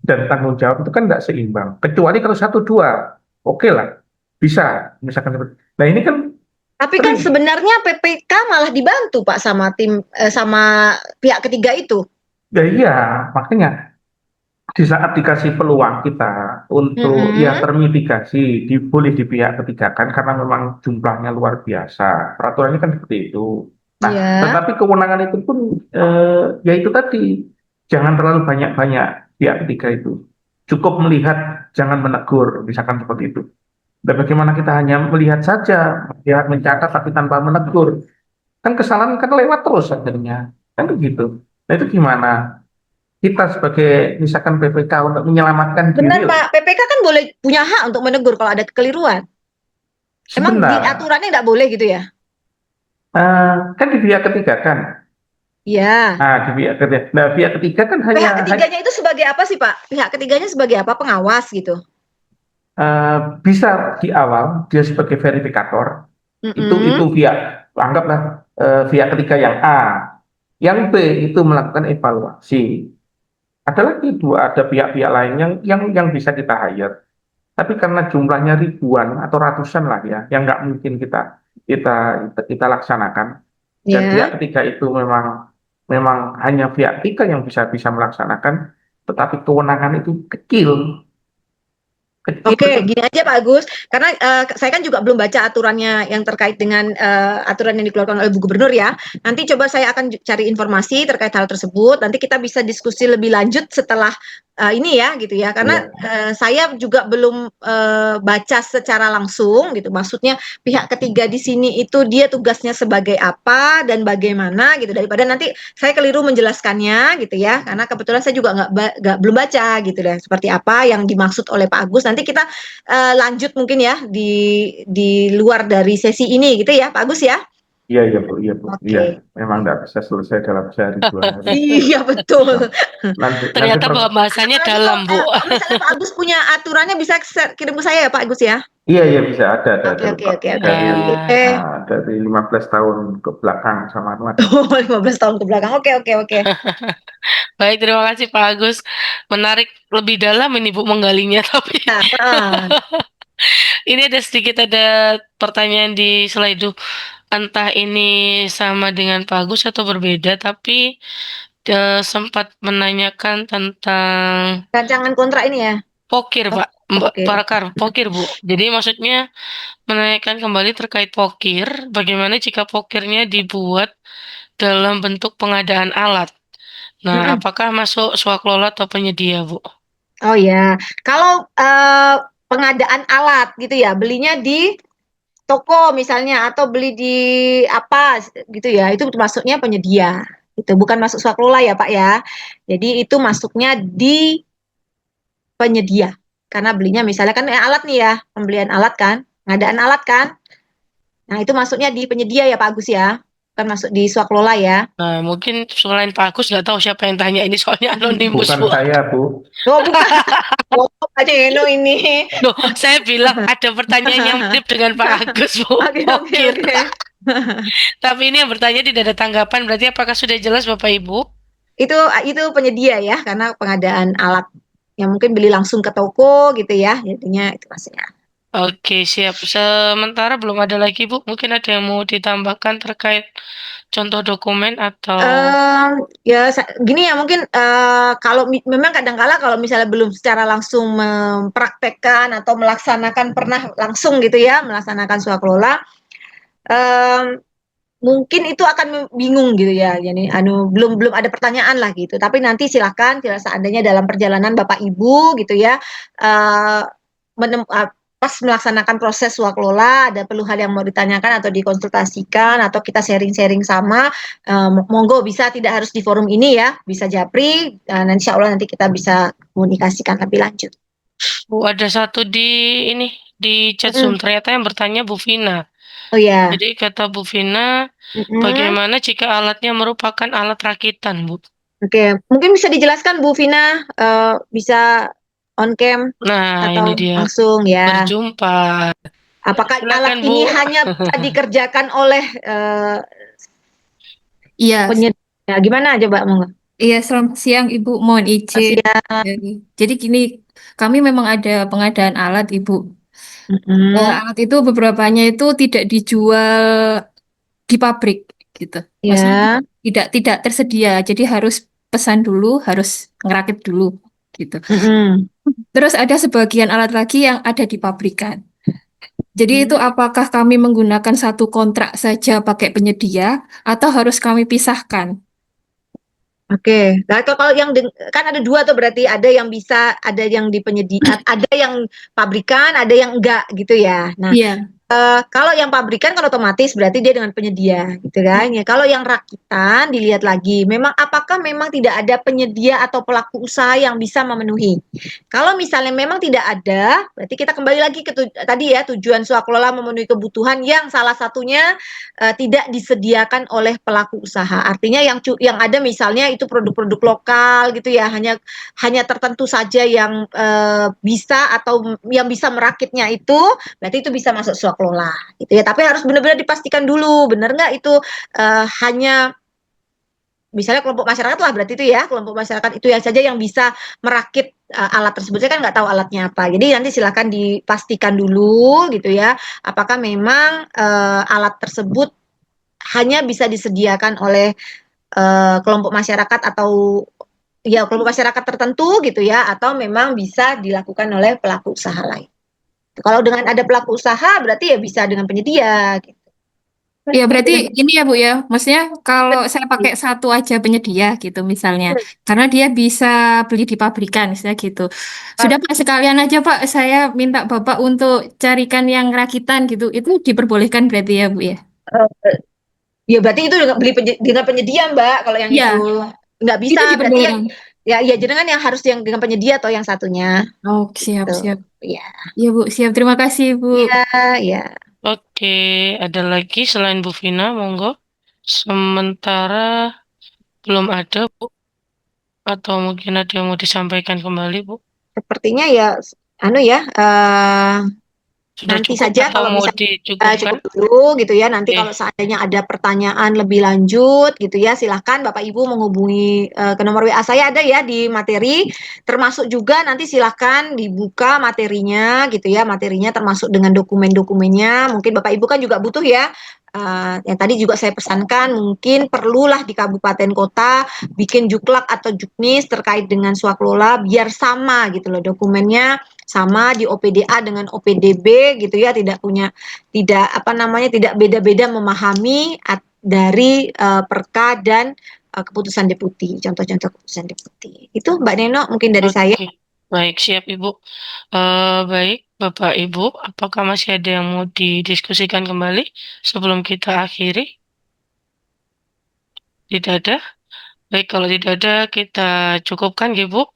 dan tanggung jawab itu kan tidak seimbang. Kecuali kalau satu dua, oke lah, bisa. Misalkan seperti. Nah ini kan Tapi kan sering. sebenarnya PPK malah dibantu Pak sama sama pihak ketiga itu. Ya iya, makanya di saat dikasih peluang kita untuk ya Mm-mm. termitigasi, boleh di pihak ketiga kan karena memang jumlahnya luar biasa. Peraturannya kan seperti itu. Nah, Iya. tetapi kewenangan itu pun ya itu tadi, jangan terlalu banyak-banyak pihak ketiga itu. Cukup melihat, jangan menegur, misalkan seperti itu. Dan bagaimana kita hanya melihat saja, melihat mencatat tapi tanpa menegur, kan kesalahan kan lewat terus akhirnya, kan begitu. Nah itu gimana? Kita sebagai misalkan PPK untuk menyelamatkan Benar diri lah. Pak, PPK kan boleh punya hak untuk menegur kalau ada kekeliruan. Emang di Sebentar, aturannya nggak boleh gitu ya? kan di pihak ketiga kan, Iya. di pihak ketiga, nah pihak ketiga kan Pihak ketiganya itu sebagai apa sih Pak? Pihak ketiganya sebagai apa? Pengawas gitu. eh, bisa di awal dia sebagai verifikator, itu Mm-mm. pihak, anggaplah pihak ketiga yang A, yang B itu melakukan evaluasi. Ada lagi dua, ada pihak-pihak lain yang bisa kita hire. Tapi karena jumlahnya ribuan atau ratusan lah ya, yang nggak mungkin kita kita laksanakan. Dan Ya. pihak ketiga itu memang memang hanya pihak ketiga yang bisa bisa melaksanakan, tetapi kewenangan itu kecil. Kecil Oke, itu. gini aja Pak Agus, karena saya kan juga belum baca aturannya yang terkait dengan aturan yang dikeluarkan oleh Bu Gubernur ya. Nanti coba saya akan cari informasi terkait hal tersebut. Nanti kita bisa diskusi lebih lanjut setelah ini ya, gitu ya. Karena Iya. saya juga belum baca secara langsung, gitu. Maksudnya pihak ketiga di sini itu dia tugasnya sebagai apa dan bagaimana, gitu. Daripada nanti saya keliru menjelaskannya, gitu ya. Karena kebetulan saya juga belum baca, gitu deh. Seperti apa yang dimaksud oleh Pak Agus. Nanti kita lanjut mungkin ya di luar dari sesi ini gitu ya Pak Agus ya. Iya, iya Bu, iya Bu, iya. Oke. Memang nggak bisa selesai dalam sehari 2 hari. Iya betul. Nah, nanti nanti Ternyata bahasanya Apalagi dalam, kalau Bu. kalau misalnya Pak Agus punya aturannya bisa kirim ke saya ya Pak Agus ya. iya iya bisa ada Oke loh oke Kak. oke oke. Dari Oke. dari 15 tahun ke belakang sama itu ada. Oh, 15 tahun ke belakang. Oke oke oke. Baik, terima kasih Pak Agus. Menarik lebih dalam ini Bu menggalinya, tapi Nah, ini ada pertanyaan di Slido. Entah ini sama dengan Pak Agus atau berbeda, tapi sempat menanyakan tentang rancangan kontrak ini ya. pokir, Oh, Pak. Mbak oke. Parakar, pokir, Bu. Jadi maksudnya menanyakan kembali terkait pokir, bagaimana jika pokirnya dibuat dalam bentuk pengadaan alat. Nah, Mm-mm. apakah masuk swakelola atau penyedia, Bu? Oh ya, kalau pengadaan alat gitu ya, belinya di toko misalnya atau beli di apa gitu ya, itu masuknya penyedia. Itu bukan masuk swakelola ya, Pak ya. Jadi itu masuknya di penyedia. Karena belinya misalnya kan alat nih ya, pembelian alat kan, pengadaan alat kan. Nah, itu masuknya di penyedia ya, Pak Agus ya. Bukan masuk di swakelola ya. Nah, mungkin selain Pak Agus nggak tahu siapa yang tanya ini soalnya anonimus, Bukan Bu. saya Bu. Oh, bukan. Oh, Pak Jeno ini. Loh, saya bilang ada pertanyaan yang mirip dengan Pak Agus, Bu. Oke, oke, Pokir. oke. Tapi ini yang bertanya tidak ada tanggapan, berarti apakah sudah jelas Bapak Ibu? Itu penyedia ya, karena pengadaan alat yang mungkin beli langsung ke toko gitu ya, jadinya itu maksudnya. Oke, siap. Sementara belum ada lagi, Bu. Mungkin ada yang mau ditambahkan terkait contoh dokumen atau... Ya gini ya mungkin kalau memang kadang-kala kalau misalnya belum secara langsung mempraktekkan atau melaksanakan pernah langsung gitu ya melaksanakan swakelola, em, mungkin itu akan bingung gitu ya. Jadi belum belum ada pertanyaan lah gitu. Tapi nanti silakan kalau seandainya dalam perjalanan Bapak Ibu gitu ya eh, pas melaksanakan proses swakelola ada perlu hal yang mau ditanyakan atau dikonsultasikan atau kita sharing-sharing sama monggo bisa tidak harus di forum ini ya, bisa japri dan insya Allah nanti kita bisa komunikasikan lebih lanjut. Bu, ada satu ini, di chat Mm-mm. Zoom. Ternyata yang bertanya Bu Vina. Oh ya. Jadi kata Bu Vina, Mm-mm. bagaimana jika alatnya merupakan alat rakitan, Bu? Oke, mungkin bisa dijelaskan Bu Vina, bisa on cam Nah, ini atau dia. langsung ya. Berjumpa. Apakah alat Silakan, ini Bu. hanya bisa dikerjakan oleh Iya, penyedia? Gimana coba monggo? iya, selamat siang Ibu. Mohon izin. Siap. Jadi gini, kami memang ada pengadaan alat Ibu. Mm-mm. Alat itu beberapanya itu tidak dijual di pabrik gitu. Maksudnya Ya. tidak tersedia. Jadi harus pesan dulu, harus ngerakit dulu gitu. Mm-mm. Terus ada sebagian alat lagi yang ada di pabrikan. Jadi itu Mm. apakah kami menggunakan satu kontrak saja pakai penyedia atau harus kami pisahkan? Oke, nah kalau yang kan ada dua tuh berarti ada yang bisa, ada yang di penyedia, ada yang pabrikan, ada yang enggak gitu ya. Nah, Iya. kalau yang pabrikan kan otomatis berarti dia dengan penyedia gitu kan. Ya, kalau yang rakitan dilihat lagi, memang apakah memang tidak ada penyedia atau pelaku usaha yang bisa memenuhi. Kalau misalnya memang tidak ada, berarti kita kembali lagi ke tadi ya tujuan swakelola memenuhi kebutuhan yang salah satunya tidak disediakan oleh pelaku usaha. Artinya yang ada misalnya itu produk-produk lokal gitu ya, hanya tertentu saja yang bisa atau yang bisa merakitnya itu, berarti itu bisa masuk swakelola gitu ya. Tapi harus benar-benar dipastikan dulu, benar nggak itu hanya misalnya kelompok masyarakat lah berarti itu ya kelompok masyarakat itu ya saja yang bisa merakit alat tersebut. Saya kan nggak tahu alatnya apa. Jadi nanti silakan dipastikan dulu gitu ya. Apakah memang alat tersebut hanya bisa disediakan oleh kelompok masyarakat atau ya kelompok masyarakat tertentu gitu ya, atau memang bisa dilakukan oleh pelaku usaha lain. Kalau dengan ada pelaku usaha berarti ya bisa dengan penyedia gitu. Ya berarti ini ya Bu ya, maksudnya kalau saya pakai satu aja penyedia gitu misalnya, karena dia bisa beli di pabrikan misalnya gitu. Sudah Pak, sekalian aja Pak, saya minta Bapak untuk carikan yang rakitan gitu, itu diperbolehkan berarti ya Bu ya? Eh, Ya berarti itu dengan penyedia Mbak, kalau yang Iya, itu nggak bisa itu berarti ya diperbolehkan. ya jenengan yang harus yang dengan penyedia atau yang satunya Oh, siap, gitu. siap. Ya, Iya Bu, siap. Terima kasih Bu. ya, ya. Oke, ada lagi selain Bu Vina, monggo. Sementara belum ada, Bu. Atau mungkin ada yang mau disampaikan kembali, Bu. Sepertinya ya anu ya Sudah nanti cukup saja atau kalau mau misalnya dicukupkan? cukup dulu gitu ya. Nanti Oke, kalau seandainya ada pertanyaan lebih lanjut gitu ya, silahkan Bapak Ibu menghubungi ke nomor WA saya ada ya di materi. Termasuk juga nanti silahkan dibuka materinya gitu ya, materinya termasuk dengan dokumen-dokumennya. Mungkin Bapak Ibu kan juga butuh ya. Yang tadi juga saya pesankan mungkin perlulah di kabupaten kota bikin juklak atau juknis terkait dengan swaklola biar sama gitu loh dokumennya sama di OPDA dengan OPDB gitu ya tidak apa namanya tidak beda-beda memahami dari perka dan keputusan deputi contoh-contoh keputusan deputi itu Mbak Neno mungkin dari saya. oke. Baik, siap, Ibu. Baik, Bapak Ibu, apakah masih ada yang mau didiskusikan kembali sebelum kita akhiri? Tidak ada? Baik, kalau tidak ada, kita cukupkan, Ibu.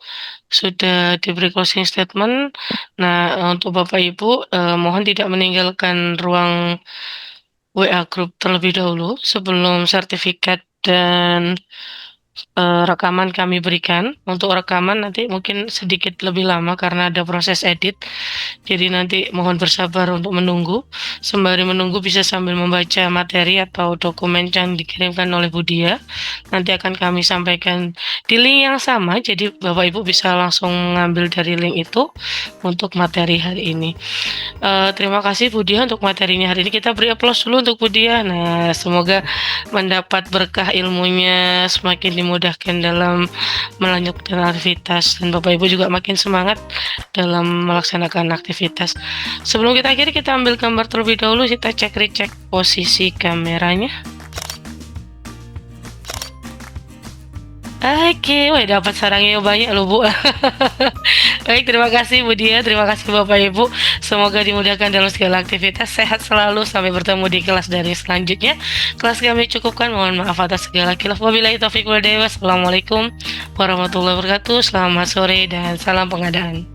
Sudah diberi closing statement. Nah, untuk Bapak Ibu, mohon tidak meninggalkan ruang WA group terlebih dahulu sebelum sertifikat dan rekaman kami berikan. Untuk rekaman nanti mungkin sedikit lebih lama karena ada proses edit. Jadi nanti mohon bersabar untuk menunggu. Sembari menunggu bisa sambil membaca materi atau dokumen yang dikirimkan oleh Budia. Nanti akan kami sampaikan di link yang sama. Jadi Bapak Ibu bisa langsung ngambil dari link itu untuk materi hari ini. Terima kasih Budia untuk materinya hari ini. Kita beri aplaus dulu untuk Budia. Nah, semoga mendapat berkah ilmunya, semakin dimudahkan dalam melanjutkan aktivitas dan Bapak Ibu juga makin semangat dalam melaksanakan aktivitas. Sebelum kita akhiri, kita ambil gambar terlebih dahulu, kita cek posisi kameranya. Oke, wah dapat sarangnya banyak loh Bu. Baik, terima kasih Bu Dia, terima kasih Bapak Ibu. Semoga dimudahkan dalam segala aktivitas, sehat selalu, sampai bertemu di kelas daring selanjutnya. Kelas kami cukupkan, mohon maaf atas segala khilaf. Wabillahi taufiq wal hidayah. Wassalamualaikum warahmatullahi wabarakatuh. Selamat sore dan salam pengadaan.